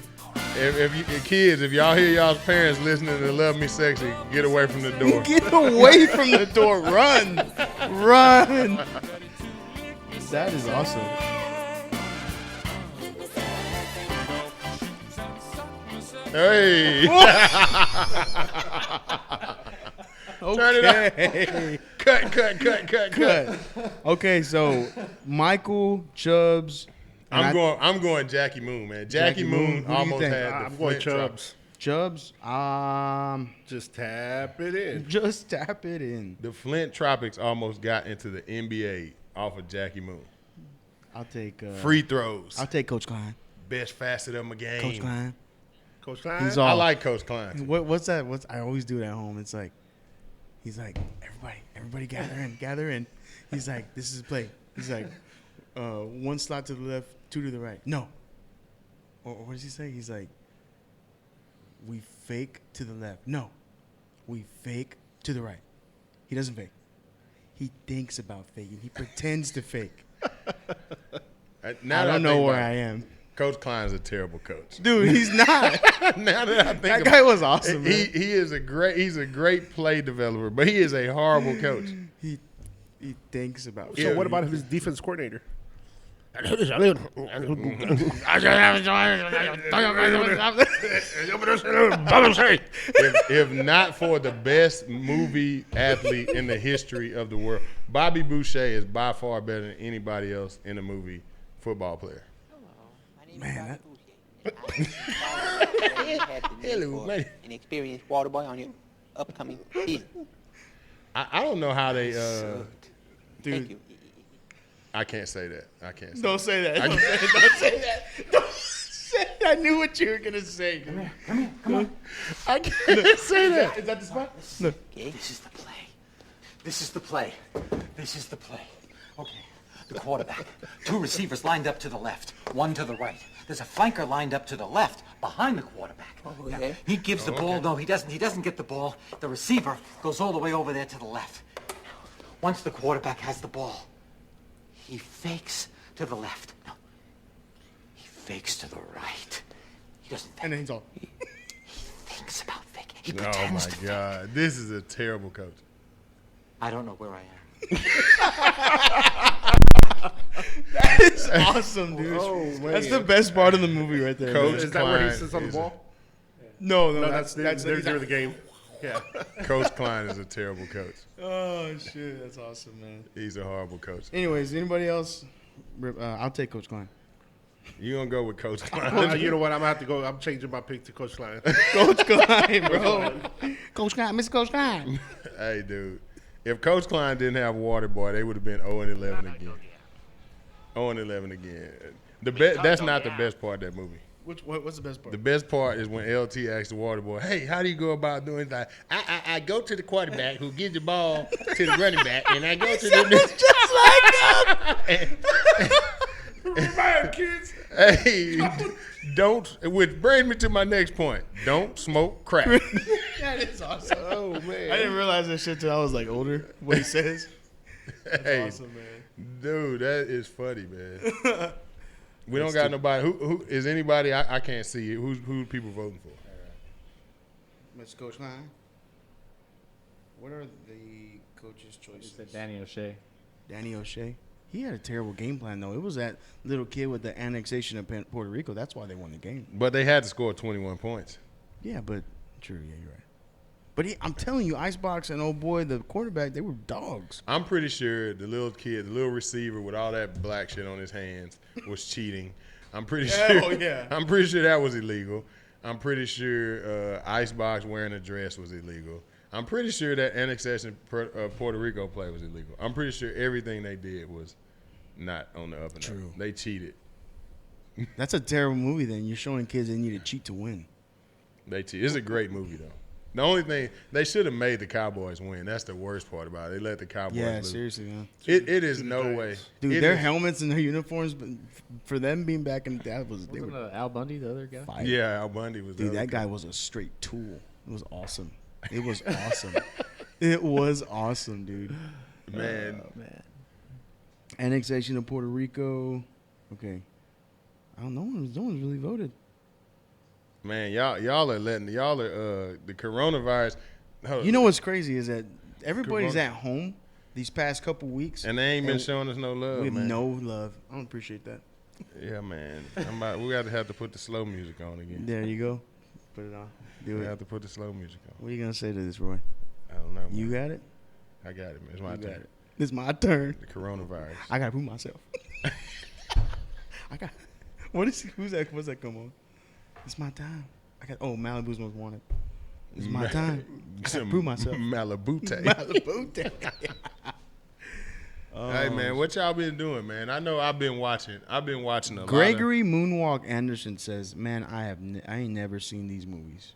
if you kids, if y'all hear y'all's parents listening to "Love Me Sexy," get away from the door. Get away from the door. Run. Run. That is awesome. Hey, Okay. cut. Okay, so Michael Chubbs. and I'm going Jackie Moon, man. Jackie Moon Who do you almost think? had the I'm going Flint Chubbs. Chubbs. Just tap it in. Just tap it in. The Flint Tropics almost got into the NBA off of Jackie Moon. I'll take Free throws. I'll take Coach Klein. Best facet of my game. Coach Klein. Coach Klein. He's I all. like Coach Klein. What's that? I always do it at home. It's like, he's like, everybody gather in. He's like, this is a play. He's like, one slot to the left, two to the right. No. Or what does he say? He's like, we fake to the left. No. We fake to the right. He doesn't fake. He thinks about faking. He pretends to fake. I don't know where I am. Coach Klein's a terrible coach. Dude, he's not. Now that I think That about guy was awesome, he man. is he's a great play developer, but he is a horrible coach. He thinks about So what about his defense coordinator? if not for the best movie athlete in the history of the world, Bobby Boucher is by far better than anybody else in a movie football player. Man, Hello, man. An experienced water boy on your upcoming season. I don't know how they. Thank you. I can't say that. I can't. Say don't say that. I- Don't say that. Don't say that. I knew what you were gonna say. Come here. I can't say that. Is that the spot? Okay. This is the play. This is the play. This is the play. Okay. The quarterback. 2 receivers lined up to the left, 1 to the right. There's a flanker lined up to the left, behind the quarterback. Okay. He gives the ball. No, he doesn't. He doesn't get the ball. The receiver goes all the way over there to the left. Once the quarterback has the ball, he fakes to the left. No. He fakes to the right. He doesn't fake. And then he's all. He thinks about faking. He Oh pretends my to fake. God, this is a terrible coach. I don't know where I am. It's awesome, dude. Oh, man. That's the best part of the movie right there. Coach man. Is that where he Klein sits on the is ball? No, No, that's that's during the game. Yeah. Coach Klein is a terrible coach. Oh shit, that's awesome, man. He's a horrible coach. Anyways, anybody else? I'll take Coach Klein. You gonna go with Coach Klein? You know what? I'm gonna have to go. I'm changing my pick to Coach Klein. Coach Klein, bro. Coach Klein, Mr. Coach Klein. Hey, dude. If Coach Klein didn't have Water Boy, they would have been 0-11 again. 0-11 again. That's not the best part of that movie. What's the best part? The best part is when LT asks the Water Boy, "Hey, how do you go about doing that?" I go to the quarterback who gives the ball to the running back, and I go to the Man, kids. Hey, don't. Which brings me to my next point. Don't smoke crack. That is awesome. Oh man. I didn't realize that shit till I was like older. What he says. That's Hey, awesome, man. dude, that is funny, man. We don't got nobody. Who is anybody? I can't see it. Who people voting for? Mr. Coach Klein. What are the coaches' choices? It's Danny O'Shea. Danny O'Shea. He had a terrible game plan though. It was that little kid with the annexation of Puerto Rico. That's why they won the game. But they had to score 21 points. Yeah, but true. Yeah, you're right. But I'm telling you, Icebox and old boy, the quarterback, they were dogs. I'm pretty sure the little kid, the little receiver with all that black shit on his hands was cheating. I'm pretty Hell sure. yeah. I'm pretty sure that was illegal. I'm pretty sure Icebox wearing a dress was illegal. I'm pretty sure that annexation Puerto Rico play was illegal. I'm pretty sure everything they did was not on the up and True. up. They cheated. That's a terrible movie. Then you're showing kids they need to cheat to win. They cheated. It's a great movie though. The only thing they should have made the Cowboys win. That's the worst part about it. They let the Cowboys Yeah, lose. seriously, man. It is no way. Dude, It their is- helmets and their uniforms, but for them being back in that was they Wasn't were Al Bundy the other guy? fighting. Yeah, Al Bundy was. the Dude, other that guy was a straight tool. It was awesome. It was awesome. It was awesome, dude. man. Man. Annexation of Puerto Rico. Okay. I don't know. No one's really voted. Man, y'all are the coronavirus. You know what's crazy is that everybody's Corona. at home these past couple weeks. and they ain't been and showing us no love, we have man. no love. I don't appreciate that. Yeah, man. We got to have to put the slow music on again. There you go. Put it on. Do We it. have to put the slow music on. What are you going to say to this, Roy? I don't know. Man. You got it? I got it, man. It's my You got turn. it. It's my turn. The coronavirus. I got to prove myself. Who's that? What's that come on? It's my time. Malibu's most wanted. It's my time. I gotta prove myself. Malibute. Malibu. Hey man, what y'all been doing, man? I know I've been watching a lot. Gregory Moonwalk Anderson says, "Man, I ain't never seen these movies.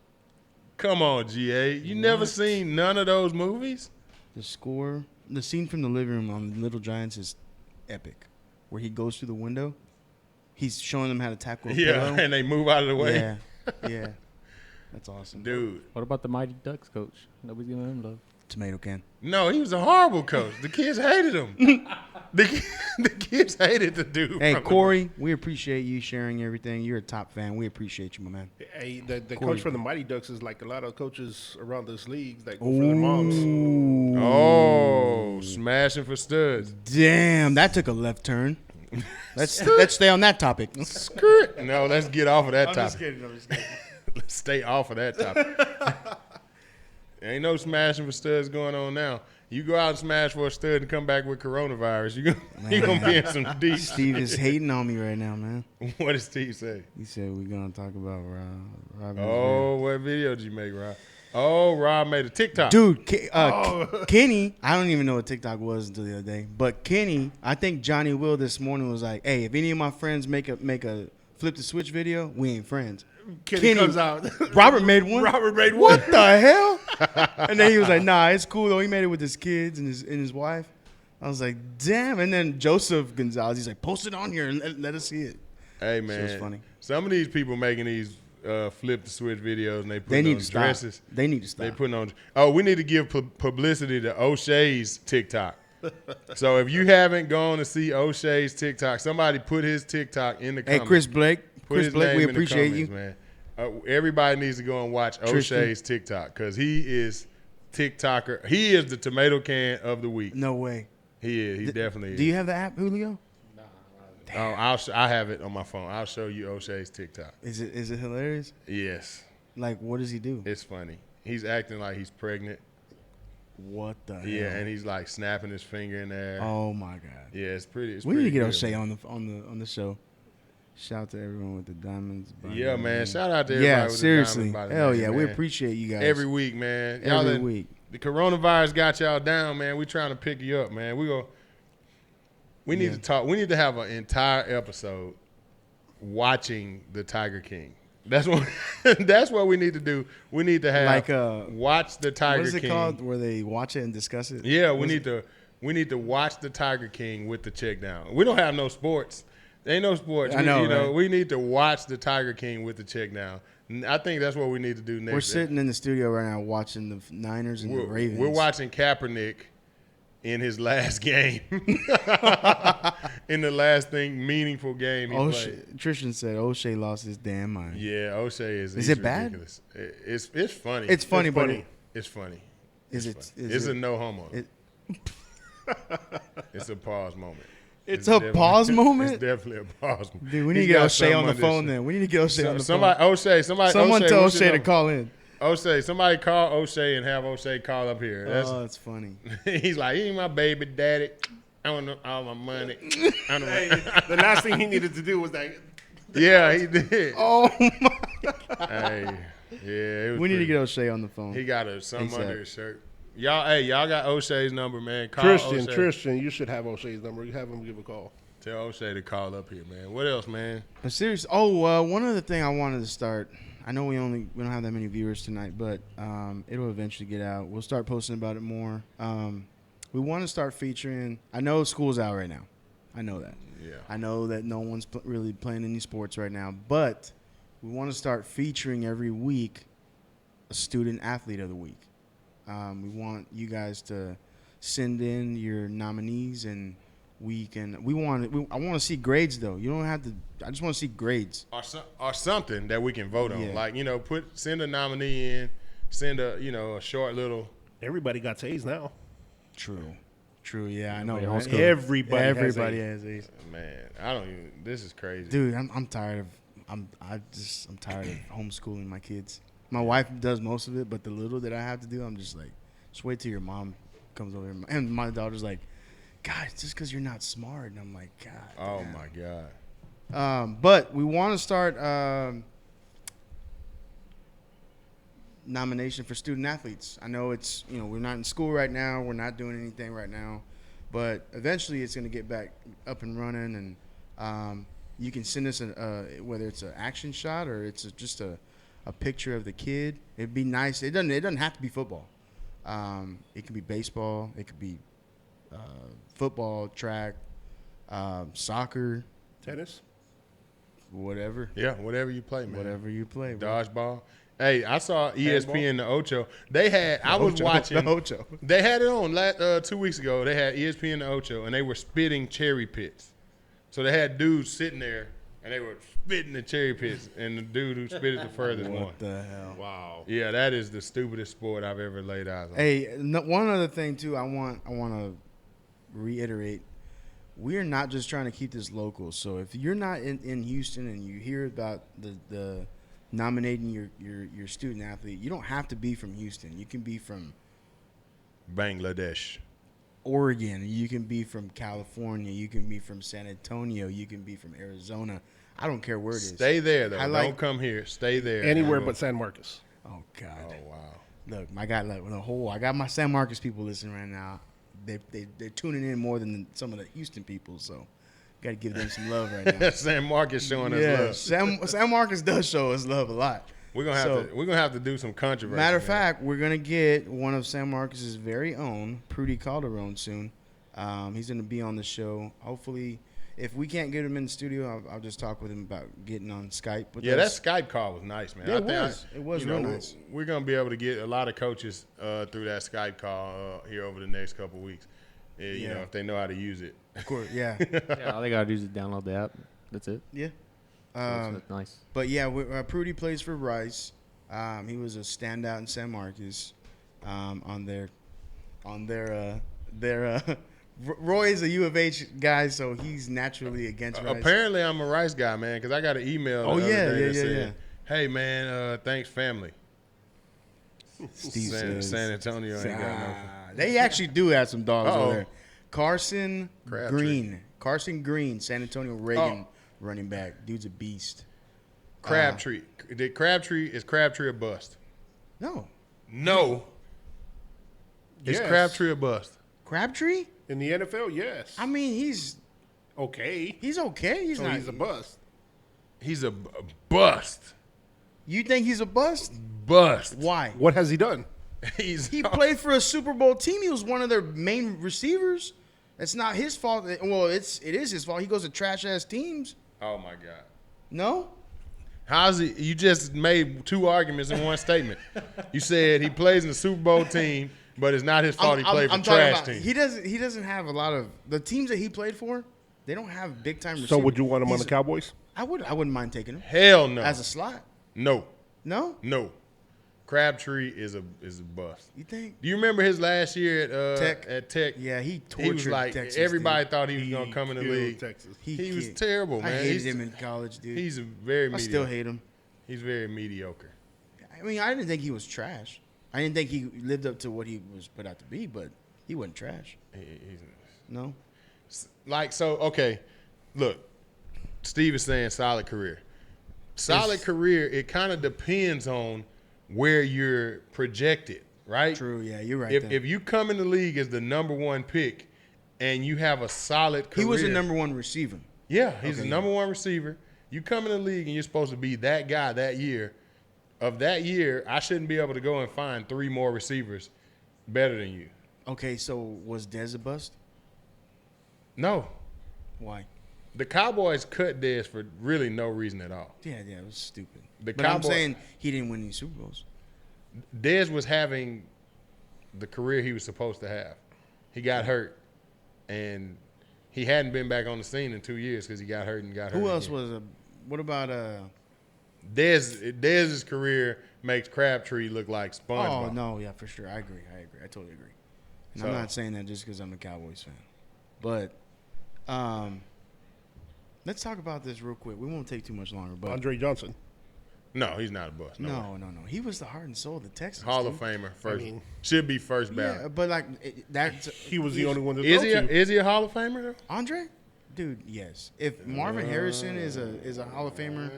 Come on, GA. You never seen none of those movies? The scene from the living room on Little Giants is epic, where he goes through the window. He's showing them how to tackle a Yeah, pillow. and they move out of the way. Yeah, yeah, that's awesome, Dude. What about the Mighty Ducks coach? Nobody's giving him love. Tomato can. No, he was a horrible coach. The kids hated him. the kids hated the dude. Hey, from the- Corey, we appreciate you sharing everything. You're a top fan. We appreciate you, my man. Hey, the Corey. coach for the Mighty Ducks is like a lot of coaches around this league that go for their moms. Oh, smashing for studs. Damn, that took a left turn. Let's stay on that topic. Skirt. No, let's get off of that I'm topic. just kidding. I'm just kidding. Let's stay off of that topic. Ain't no smashing for studs going on now. You go out and smash for a stud and come back with coronavirus, you gonna be in some deep. Steve is hating on me right now, man. What did Steve say? He said we're gonna talk about Rob. Oh, what video did you make, Rob? Oh, Rob made a TikTok. Dude, Kenny, I don't even know what TikTok was until the other day. But Kenny, I think Johnny Will this morning was like, "Hey, if any of my friends make a flip the switch video, we ain't friends." Kenny comes out. Robert made one. What the hell? And then he was like, "Nah, it's cool though. He made it with his kids and his wife." I was like, "Damn!" And then Joseph Gonzalez, he's like, "Post it on here and let us see it." Hey man, So it's funny. Some of these people making these flip the switch videos and They need on to stop. dresses. They need to stop. They putting on. Oh, we need to give publicity to O'Shea's TikTok. So if you haven't gone to see O'Shea's TikTok, somebody put his TikTok in the Hey, comments. Chris Blake, Put his we name in the appreciate comments, you. man. Everybody needs to go and watch Tristan. O'Shea's TikTok because he is TikToker. He is the tomato can of the week. No way. He is. He definitely is. Do you have the app, Julio? Oh, I have it on my phone. I'll show you O'Shea's TikTok. Is it hilarious? Yes, Like, what does he do? it's funny. He's acting like he's pregnant. What the hell? Yeah, and he's like snapping his finger in there. Oh my god. Yeah, it's pretty. We need to get good, O'Shea man. on the show. Shout out to everyone with the diamonds. by Yeah, the man. name. Shout out to everybody. Yeah, with the seriously. diamonds by the Hell name, yeah, we man. appreciate you guys Every week, man. Y'all Every done- week. The coronavirus got y'all down, man. We trying to pick you up, man. We need to talk. We need to have an entire episode watching the Tiger King. That's what. That's what we need to do. We need to have Like, watch the Tiger What is it King. called? Where they watch it and discuss it? Yeah, we need to watch the Tiger King with the check down. We don't have no sports. There ain't no sports. I know, You right? we need to watch the Tiger King with the check down. I think that's what we need to do next. We're sitting in the studio right now watching the Niners and the Ravens. We're watching Kaepernick in his last game. In the last meaningful game he played. Tristan said O'Shea lost his damn mind. Yeah, O'Shea is. Is he's it bad? ridiculous. It's funny. It's funny, but it's funny. Is It's it? funny. Is It's it, a no homo. it- It's a pause moment. It's a pause moment? It's definitely a pause moment. Dude, we need to He's get got O'Shea on the something phone. this- Then we need to get O'Shea on the Somebody, phone. O'Shea, Someone O'Shea, tell what's your O'Shea to number? call in. O'Shea, somebody call O'Shea and have O'Shea call up here. Oh, that's funny. He's like, he ain't my baby daddy. I want all my money. I don't Hey, the last thing he needed to do was that. Yeah, he did. Oh my! Hey, yeah, it was We need to pretty- get O'Shea on the phone. He got some ASAP. under his shirt. Y'all got O'Shea's number, man. Call O'Shea. Tristan, you should have O'Shea's number. You have him give a call. Tell O'Shea to call up here, man. What else, man? But seriously, one other thing I wanted to start. I know we don't have that many viewers tonight, but it'll eventually get out. We'll start posting about it more. We want to start featuring. I know school's out right now. I know that. Yeah. I know that no one's really playing any sports right now, but we want to start featuring every week a student athlete of the week. We want you guys to send in your nominees, and I want to see grades though. You don't have to. I just want to see grades. Or something that we can vote on. Yeah. Like, send a nominee in, send a short little. Everybody got A's now. True. Yeah, I know. Everybody Right? homeschooled. Everybody has A's. Man, I don't even. This is crazy. Dude, I'm tired of. I'm tired of homeschooling my kids. My wife does most of it, but the little that I have to do, I'm just like, just wait till your mom comes over. And my daughter's like, God, it's just because you're not smart. And I'm like, God. Oh damn. my God. But we want to start nomination for student athletes. I know it's, we're not in school right now. We're not doing anything right now. But eventually it's going to get back up and running. And you can send us, whether it's an action shot or it's just a picture of the kid. It'd be nice. It doesn't have to be football. It could be baseball. It could be football, track, soccer, Tennis. whatever. Yeah, whatever you play, man. Whatever you play. bro. Dodgeball. Hey, I saw ESPN the Ocho. They had. I was Ocho, watching. the Ocho. They had it on 2 weeks ago. They had ESPN the Ocho, and they were spitting cherry pits. So they had dudes sitting there, and they were spitting the cherry pits, and the dude who spit it the furthest won. What the hell? Wow. Yeah, that is the stupidest sport I've ever laid eyes on. Hey, one other thing too. I want to reiterate. we're not just trying to keep this local. So if you're not in Houston and you hear about the nominating your student athlete, you don't have to be from Houston. You can be from Bangladesh, Oregon. You can be from California. You can be from San Antonio. You can be from Arizona. I don't care where it is. Stay there though. Don't come here. Stay there. Anywhere but San Marcos. Oh God. Oh wow. Look, I got I got my San Marcos people listening right now. They're tuning in more than some of the Houston people, so got to give them some love right now. San Marcos showing us love. San Marcos does show us love a lot. We're gonna have to do some controversy. Matter of fact, we're gonna get one of San Marcos's very own, Prudy Calderon, soon. He's gonna be on the show. Hopefully, if we can't get him in the studio, I'll just talk with him about getting on Skype. With us. That Skype call was nice, man. Yeah, it was real nice. We're gonna be able to get a lot of coaches through that Skype call here over the next couple of weeks. You know, if they know how to use it. Of course, yeah. Yeah, all they gotta do is download the app. That's it. Yeah. That's nice. But yeah, Prudy plays for Rice. He was a standout in San Marcos. On their Roy is a U of H guy, so he's naturally against Rice. Apparently, I'm a Rice guy, man, because I got an email. Oh, the other day that yeah. said, hey, man, thanks, family. Steve San Antonio ain't got no. They actually do have some dogs Uh-oh. over there. Carson Crabtree. Green, San Antonio Reagan running back. Dude's a beast. Crabtree. Is Crabtree a bust? No. Is Yes. Crabtree a bust? Crabtree? In the NFL, yes. I mean, he's okay. He's okay. He's not. He's a bust. He's a bust. You think he's a bust? Bust. Why? What has he done? He played for a Super Bowl team. He was one of their main receivers. It's not his fault. Well, it is his fault. He goes to trash ass teams. Oh my God. No? How's he? You just made two arguments in one statement. You said he plays in the Super Bowl team, but it's not his fault he played for trash team. He doesn't have a lot of the teams that he played for. They don't have big time receivers. So would you want him on the Cowboys? I wouldn't mind taking him. Hell no. As a slot. No. No? Crabtree is a bust. You think? Do you remember his last year at Tech? Yeah, he tortured He was like Texas, everybody dude. thought he was gonna come in the league. Texas. He was terrible, man. I hated him in college, dude. He's very mediocre. I still hate him. He's very mediocre. I mean, I didn't think he was trash. I didn't think he lived up to what he was put out to be, but he wasn't trash. No? Okay, look, Steve is saying solid career. Solid career, it kind of depends on where you're projected, right? True, yeah, you're right. If you come in the league as the number one pick and you have a solid career. He was the number one receiver. Yeah, he's the number one receiver. You come in the league and you're supposed to be that guy that year. Of that year, I shouldn't be able to go and find three more receivers better than you. Okay, so was Dez a bust? No. Why? The Cowboys cut Dez for really no reason at all. Yeah, it was stupid. But I'm saying he didn't win any Super Bowls. Dez was having the career he was supposed to have. He got hurt, and he hadn't been back on the scene in 2 years because he got hurt and got hurt. Who else was what about Dez's career makes Crabtree look like SpongeBob. Oh, no, yeah, for sure. I agree. I totally agree. And I'm not saying that just because I'm a Cowboys fan. But let's talk about this real quick. We won't take too much longer. But Andre Johnson. No, he's not a bust. No. He was the heart and soul of the Texans. Hall of Famer, first. Should be first ballot. Yeah, but he was the only one that is he a Hall of Famer though? Andre? Dude, yes. If Marvin Harrison is a Hall of Famer,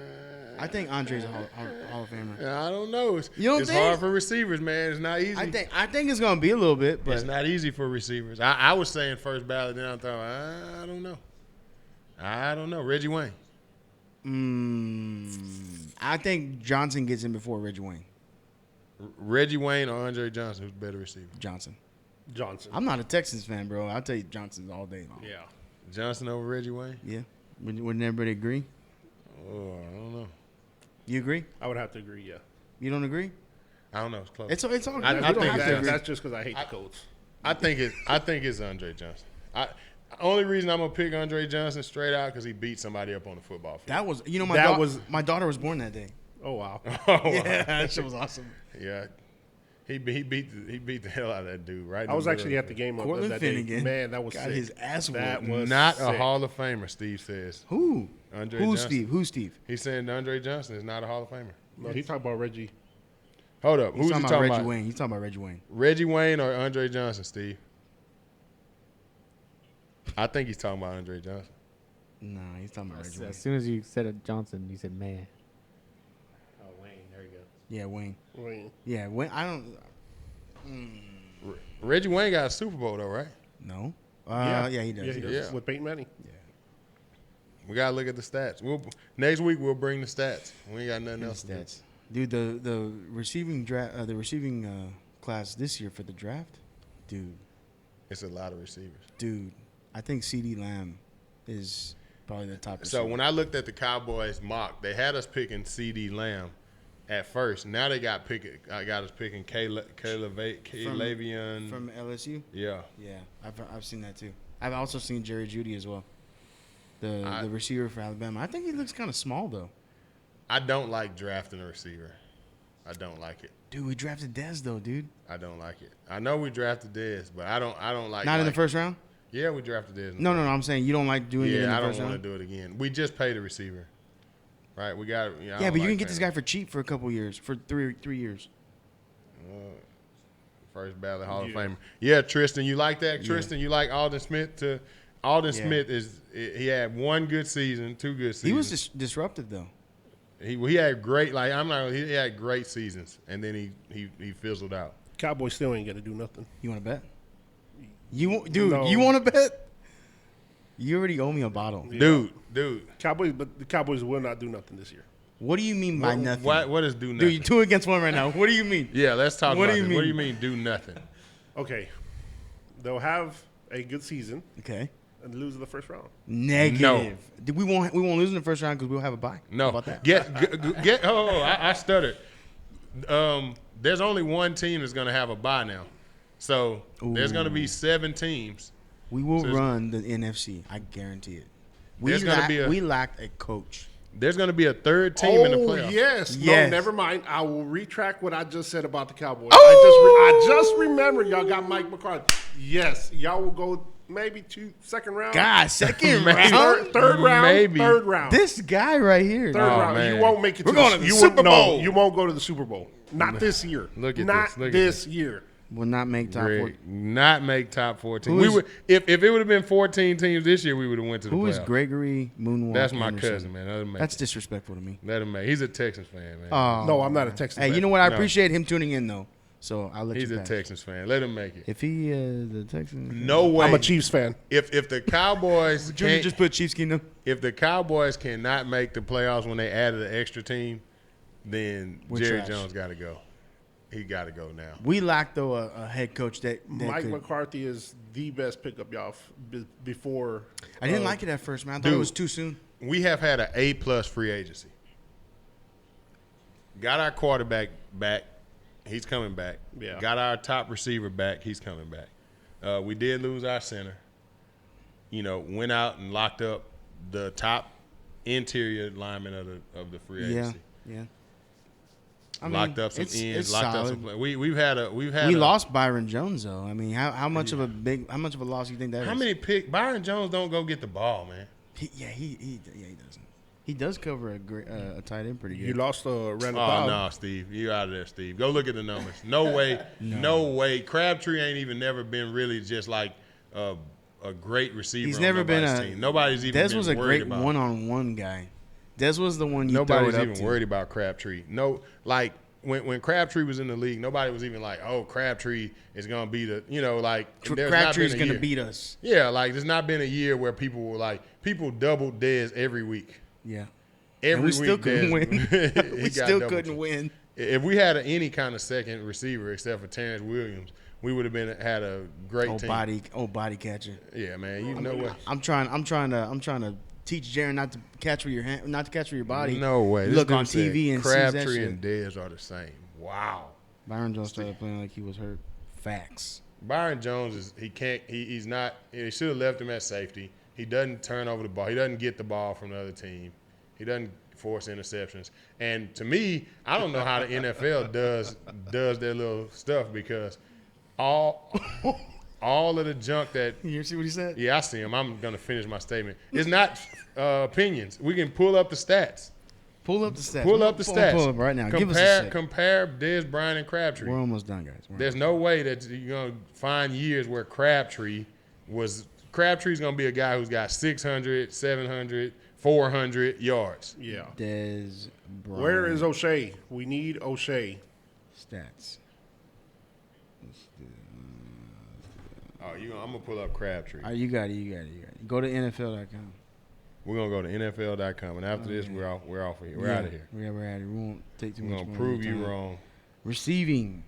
I think Andre's a Hall of Famer. I don't know. It's think? hard for receivers, man. It's not easy. I think it's gonna be a little bit, but it's not easy for receivers. I was saying first ballot, then I thought I don't know. Reggie Wayne. I think Johnson gets in before Reggie Wayne. Reggie Wayne or Andre Johnson, who's better receiver? Johnson. I'm not a Texans fan, bro. I'll tell you Johnson all day long. Yeah. Johnson over Reggie Wayne? Yeah. Wouldn't everybody agree? Oh, I don't know. You agree? I would have to agree, yeah. You don't agree? I don't know. It's close. It's all good. I think that's just because I hate the Colts. I think it's Andre Johnson. Only reason I'm gonna pick Andre Johnson straight out because he beat somebody up on the football field. That was my daughter was born that day. Oh wow. Yeah, that shit was awesome. Yeah, He beat the hell out of that dude, right? I was actually at the game of Cortland that day. Finnegan Man, that was got sick. his ass That whooped. was Not sick. a Hall of Famer, Steve says. Who? Andre Who's Johnson. Steve? Who's Steve? He's saying Andre Johnson is not a Hall of Famer. No, he talked about Reggie. Hold up. He's Who's talking he about talking Reggie about? Wayne. He's talking about Reggie Wayne. Reggie Wayne or Andre Johnson, Steve? I think he's talking about Andre Johnson. No, he's talking about Reggie Wayne. As soon as you said it, Johnson, you said man. Oh, Wayne. There you go. Yeah, Wayne. Wayne. Yeah, Wayne. I don't. Reggie Wayne got a Super Bowl though, right? No. Yeah, he does. Yeah, he does. Yeah. With Peyton Manning. We gotta look at the stats. Next week we'll bring the stats. We ain't got nothing else to do. Stats. Dude, the receiving class this year for the draft, dude, It's a lot of receivers. I think CD Lamb is probably the top So receiver. when I looked at the Cowboys mock, they had us picking CD Lamb at first. Now they got us picking Kalavian from LSU. Yeah. Yeah, I've seen that too. I've also seen Jerry Jeudy as well. The receiver for Alabama. I think he looks kind of small though. I don't like drafting a receiver. I don't like it. Dude, we drafted Dez though, dude. I don't like it. I know we drafted Dez, but I don't like. Not in the first round. Yeah, we drafted Dez. No. I'm saying you don't like doing it in the Yeah, I first don't round. want to do it again. We just paid a receiver, right? We got. Yeah, but you can get this guy for cheap for a couple years, for three years. First ballot Hall of Famer. Yeah, Tristan, you like that? Tristan, you like Alden Smith? Smith he had one good season, two good seasons. He was disruptive though. He had great he had great seasons, and then he fizzled out. Cowboys still ain't gonna do nothing. You want to bet? You want to bet? You already owe me a bottle. Yeah. Dude. The Cowboys will not do nothing this year. What do you mean by nothing? What is do nothing? Dude, you're 2 against 1 right now. What do you mean? Yeah, let's talk What about do you this. What do you mean? mean do nothing? Okay, they'll have a good season Okay. and lose in the first round. Negative. We won't lose in the first round because we'll have a bye. No. How about that? I stuttered. There's only one team that's going to have a bye now. So there's going to be 7 teams. We will run the NFC. I guarantee it. We lacked a coach. There's going to be a third team in the playoffs. Yes. Yes. No, never mind. I will retract what I just said about the Cowboys. I just remembered y'all got Mike McCarthy. Yes. Y'all will go maybe second round. God, second round? Third round. Maybe. Third round. This guy right here. Third round. man. You won't make it We're to going to the you Super Bowl. No, you won't go to the Super Bowl. Not this year. Look at Not this. Look at this year. Will not make top 4. Greg, not make top 14. Who We is- would if it would have been 14 teams this year, we would have went to the Who playoffs. is Gregory Moonwalk? That's my Anderson? cousin, man. Let him make That's it. disrespectful to me. Let him make. He's a Texans fan, man. Oh, No, I'm not a Texans Hey, fan. you know what? I No. appreciate him tuning in though. So I'll let He's you a pass. Texans fan. Let him make it. If he the Texans, No way. I'm a Chiefs fan. If the Cowboys Junior can't, just put Chiefs Kingdom. if the Cowboys cannot make the playoffs when they added an extra team, then We're Jerry trash. Jones got to go. He got to go now. We lack though a head coach that Mike could. McCarthy is the best pickup y'all before. I didn't like it at first, man. I thought it Dude. was too soon. We have had an A+ free agency. Got our quarterback back. He's coming back. Yeah. Got our top receiver back. He's coming back. We did lose our center. Went out and locked up the top interior lineman of the free agency. Yeah. Locked up some it's ends. Locked up some. solid. We Lost Byron Jones though. I mean, how much of a loss do you think that is? How many pick? Byron Jones don't go get the ball, man. He doesn't. He does cover a tight end pretty good. You lost Randall Oh Cobb. no, Steve, you out of there, Steve. Go look at the numbers. No way, no way. Crabtree ain't even never been really just like a great receiver. He's on never been nobody's team. Nobody's even. Dez been was a worried great about. one-on-one guy. Dez was the one you Nobody's throw it even up to. worried about Crabtree. No, like when Crabtree was in the league, nobody was even like, oh, Crabtree is gonna be the there's not Crabtree's been a gonna year. beat us. Yeah, like there's not been a year where people doubled Dez every week. Yeah. Every And we still week, couldn't Dez- win. he We got still double couldn't teamed. win. If we had any kind of second receiver except for Terrence Williams, we would have had a great team. Body catcher. Yeah, man. You know what? I'm trying to teach Jaron not to catch with your hand, not to catch with your body. No way. You This look on dude said TV and see that Crabtree shit. and Dez are the same. Wow. Byron Jones started playing like he was hurt. Facts. Byron Jones he's not. He should have left him at safety. He doesn't turn over the ball. He doesn't get the ball from the other team. He doesn't force interceptions. And to me, I don't know how the NFL does their little stuff because all of the junk that You see what he said? I see him. I'm gonna finish my statement. It's not opinions. We can pull up the stats. Pull up the stats. Pull up the stats. Pull up right now. Give us a sec. Compare Dez Bryant and Crabtree. We're almost done, guys. There's no way that you're going to find years where Crabtree's going to be a guy who's got 600, 700, 400 yards. Yeah. Dez Bryant. Where is O'Shea? We need O'Shea. Stats. Oh, I'm going to pull up Crabtree. You got it. Go to NFL.com. We're going to go to NFL.com, and after this, we're off of here. We're out of here. Yeah, we're out of here. We won't take too We're much going to more prove of your you time. wrong. Receiving.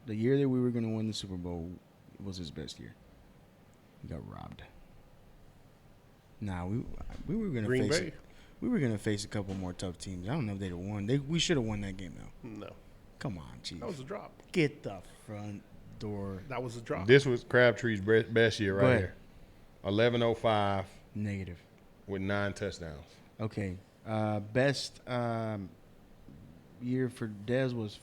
The year that we were going to win the Super Bowl was his best year. We got robbed. Nah, we were going to Green face Bay. We were going to face a couple more tough teams. I don't know if they'd have won. We should have won that game, though. No. Come on, Chief. That was a drop. Get the front door. That was a drop. This was Crabtree's best year Go right ahead. here. 1105 Negative. with 9 touchdowns. Okay. Best year for Dez was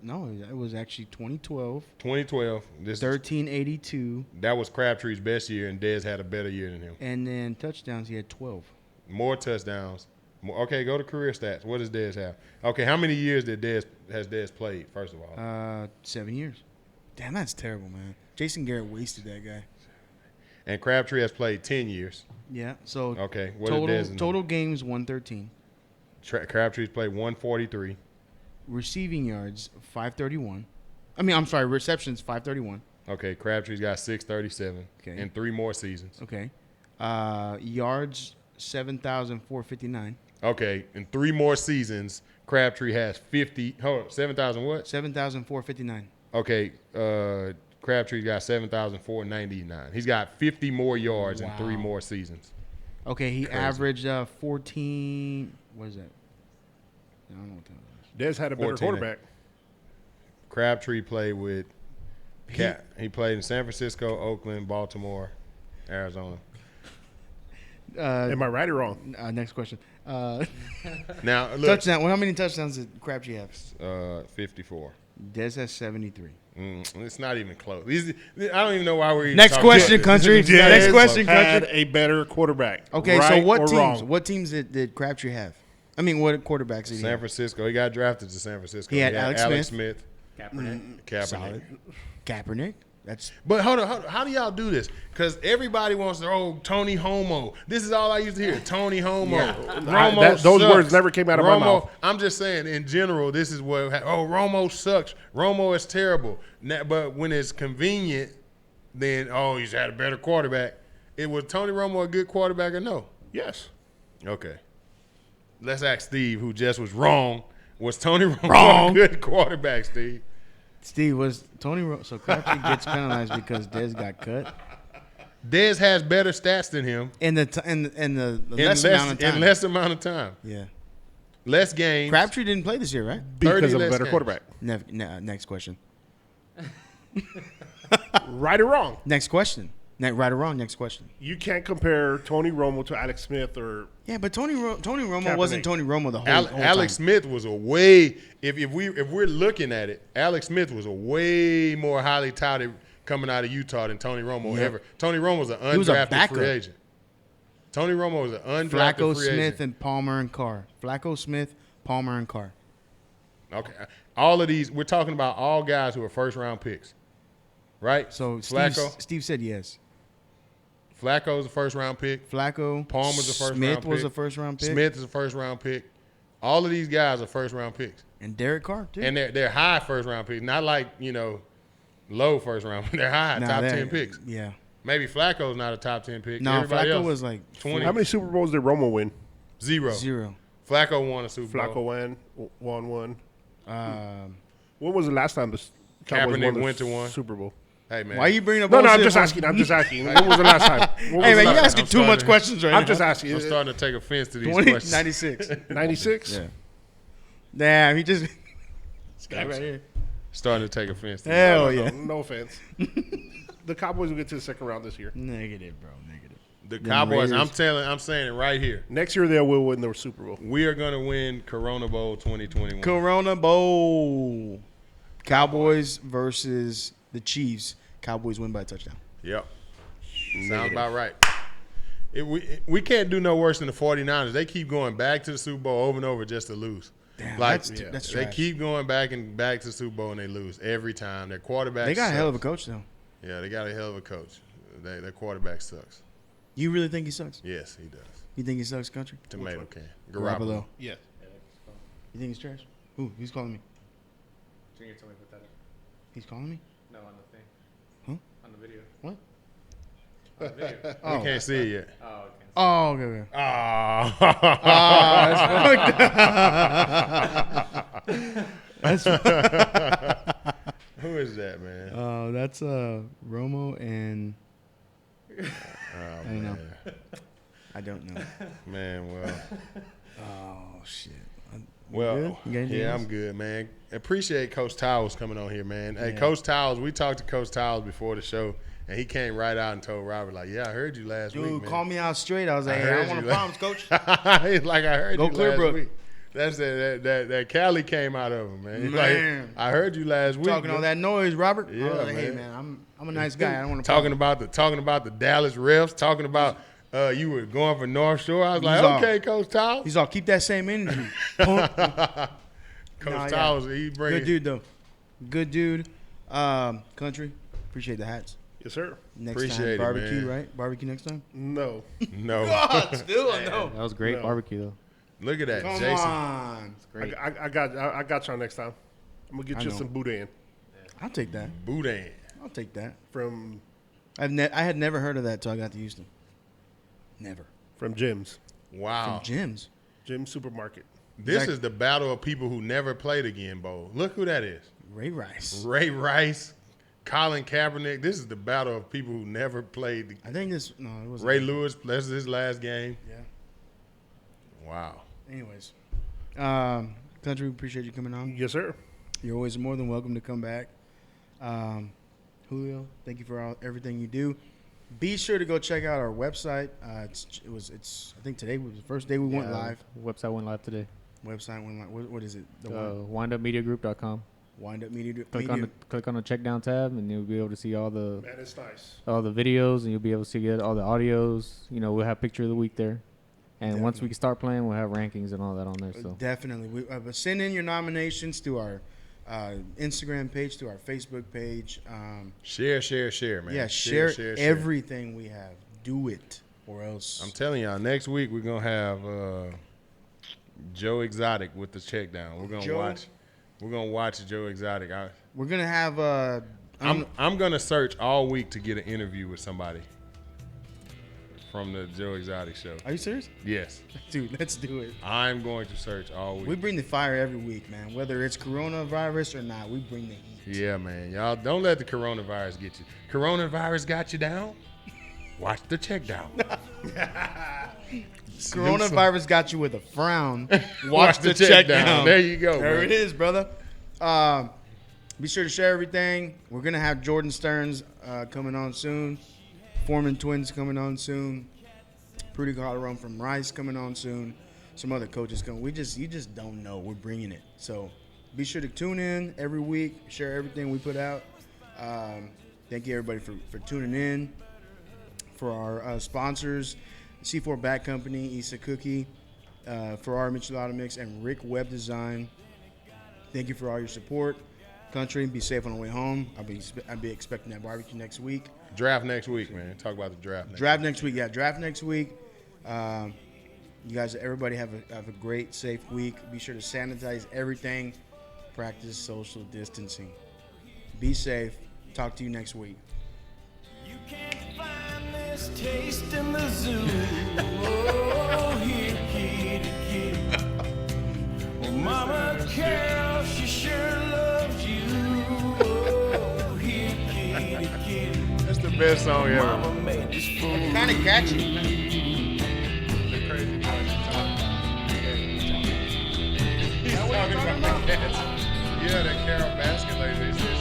it was actually 2012. 2012. 1382, That was Crabtree's best year, and Dez had a better year than him. and then touchdowns he had 12. More touchdowns. Okay, go to career stats. What does Dez have? Okay, how many years has Dez played, first of all? 7 years. Damn, that's terrible, man. Jason Garrett wasted that guy. And Crabtree has played 10 years. Yeah. So Okay, what is Dez? total games 113. Crabtree's played 143. Receiving yards 531. I'm sorry, receptions 531. Okay, Crabtree's got 637 Okay. in 3 more seasons. Okay. Yards 7,459. Okay, in 3 more seasons, Crabtree has 50. Hold on, 7,000 what? 7,459. Okay, Crabtree's got 7,499. He's got 50 more yards in 3 Wow. more seasons. Okay, he Crazy. averaged 14. What is that? I don't know what that was. Dez had a better 14. quarterback. Crabtree played with he played in San Francisco, Oakland, Baltimore, Arizona. Am I right or wrong? Next question. Now, look, Touchdown. Well, how many touchdowns did Crabtree have? 54. Dez has 73. It's not even close. I don't even know why we're even Next talking question, about this. country. This is Next Dez question, Had country. a better quarterback. Okay, right so what or teams? wrong? What teams did Crabtree have? What quarterbacks did he San have? Francisco. He got drafted to San Francisco. He had Alex Smith. Kaepernick. Solid. Kaepernick. That's But hold on. How do y'all do this? Because everybody wants to, Tony Homo. This is all I used to hear. Tony Homo. Romo those sucks. words never came out of my mouth. I'm just saying, in general, this is what, Romo sucks. Romo is terrible. But when it's convenient, then, he's had a better quarterback. Was Tony Romo a good quarterback or no? Yes. Okay. Let's ask Steve, who just was wrong. Was Tony Romo a good quarterback, Steve? Steve was Tony. So Crabtree gets penalized because Dez got cut Dez has better stats than him in the less amount of time. in less amount of time. Yeah. Less games. Crabtree didn't play this year, right? 30 Because of a less better games. quarterback. Next question. Right or wrong? Next question. Right or wrong? Next question. You can't compare Tony Romo to Alex Smith or Yeah, but Tony Romo Kaepernick. wasn't Tony Romo the whole Alex time. Smith was a way if we're looking at it, Alex Smith was a way more highly touted coming out of Utah than Tony Romo Yeah. ever. Tony Romo was an He was a undrafted backup. free agent. Tony Romo was an undrafted Flacco, free Smith, agent. and Palmer and Carr. Flacco, Smith, Palmer, and Carr. Okay. All of these, we're talking about all guys who are first round picks. Right? So Flacco. Steve said yes. Flacco's a first round pick. Flacco. Palmer's a first Smith round pick. was a first round pick. Smith is a first round pick. All of these guys are first round picks. And Derek Carr, too. And they're high first round picks. Not like, low first round. They're high, Nah, top they're- 10 picks. Yeah. Maybe Flacco's not a top 10 pick. No, Everybody Flacco else, was like 20. how many Super Bowls did Romo win? 0. 0. Flacco won a Super Flacco Bowl. won one. Um, When was the last time the Cowboys Kaepernick won the went to one. Super Bowl? Hey, man. why are you bringing up No, I'm bullshit just from- asking. I'm just asking. When was the last time? When was Hey, the man, last you're time? asking I'm too much starting- questions right I'm now. just asking. I'm starting to take offense to these 20, questions. 96. 96? Yeah. Damn, he just. This guy right here. Starting to take offense to these Hell No, yeah. no offense. The Cowboys will get to the second round this year. Negative, bro. Negative. The Them Cowboys. Raiders. I'm saying it right here. Next year they will win the Super Bowl. We are gonna win Corona Bowl 2021. Corona Bowl. Cowboys versus the Chiefs. Cowboys win by a touchdown. Yep. Sounds about right. We can't do no worse than the 49ers. They keep going back to the Super Bowl over and over just to lose. Damn, Like that's they trash. keep going back to the Super Bowl and they lose every time. Their quarterback. They got a sucks. hell of a coach though. Yeah, they got a hell of a coach. Their quarterback sucks. You really think he sucks? Yes, he does. You think he sucks, country? Tomato can. Garoppolo. Yeah. You think he's trash? Who? He's calling me. Junior told me to put that up. He's calling me? No, on the thing. Huh? On the video. What? On the video. We can't see it yet. Oh, okay. Oh, okay. That's That's Who is that, man? that's Romo and Oh, I don't know. I don't know. Man, well, Oh shit. well, good? You got anything yeah, else? I'm good, man. Appreciate Coach Towers coming on here, man. Hey, Coach Towers, we talked to Coach Towers before the show, and he came right out and told Robert, like, yeah, I heard you last week, Dude, man. call me out straight. I was like, I hey, I heard don't want you no last- problems, coach. He's like, I heard Go you Clear last Brook. week. That's that Cali came out of him, man. He's Man. like, I heard you last week. Talking all man. that noise, Robert. Yeah, I was like, hey man. man, I'm a nice guy. I don't want to talking about the Dallas refs, talking about you were going for North Shore. I was like, all- okay, Coach Towers. He's all keep that same energy. Punk. Coach Nah, yeah. Towers, he brings Good dude though. Good dude. Country. Appreciate the hats. Yes, sir. Next Appreciate it, time barbecue, man. right? Barbecue next time. No. No, Still no. That was great No. barbecue though. look at that, Come Jason. on. Great. I got y'all next time. I'm gonna get I you know. some boudin I'll take that. Boudin. I'll take that. from I had never heard of that till I got to Houston. Never. Jim's. Wow, Gyms. Jim's Supermarket. this Exactly. is the battle of people who never played again, Bo. Look who that is. Ray Rice. Ray Rice, Colin Kaepernick. This is the battle of people who never played. I think this. No, it wasn't. Ray Lewis, this is his last game. Yeah. Wow. Anyways, country, appreciate you coming on. Yes, sir. You're always more than welcome to come back. Julio, thank you for everything you do. Be sure to go check out our website. It's. I think today was the first day we went live. Website went live today. Website went live. What is it? The WindUpMediaGroup.com. Wind Up Media. Click on the check down tab, and you'll be able to see all the Man, it's nice. videos, and you'll be able to see all the audios. You know, we'll have picture of the week there, and once we start playing, we'll have rankings and all that on there. So Definitely. But send in your nominations to our Instagram page, to our Facebook page. Share, man. Yeah, share everything we have. Do it, or else. I'm telling y'all, next week we're gonna have Joe Exotic with the check down. We're gonna watch Joe Exotic. We're gonna have I'm gonna search all week to get an interview with somebody from the Joe Exotic show. Are you serious? Yes, Dude, let's do it. I'm going to search all week. We bring the fire every week, man. Whether it's coronavirus or not, we bring the heat. Yeah, man. Y'all don't let the coronavirus get you. Coronavirus got you down? Watch the check down. Coronavirus got you with a frown. Watch the check down. There you go. There man. it is, brother. Be sure to share everything. We're gonna have Jordan Stearns coming on soon. Foreman Twins coming on soon. Prudy Calderon from Rice coming on soon. Some other coaches coming. You just don't know. We're bringing it. So be sure to tune in every week. Share everything we put out. Thank you everybody for tuning in. For our sponsors, C4 Bat Company, Issa Cookie, Ferrari Michelada Mix, and Rick Web Design. Thank you for all your support. Country, be safe on the way home. I'll be expecting that barbecue next week. Draft next week, man. Talk about the draft. Draft next week. Yeah, draft next week. You guys, everybody have a great, safe week. Be sure to sanitize everything. Practice social distancing. Be safe. Talk to you next week. You can't find this taste in the zoo. Oh, here, kitty, kitty. Well, Mama Carol, she sure loves you. Oh, here, kitty, kitty. That's the best song ever. Mama made this fool. Kind of catchy. The crazy part. He's talking about cats. Yeah, that Carol Baskin lady.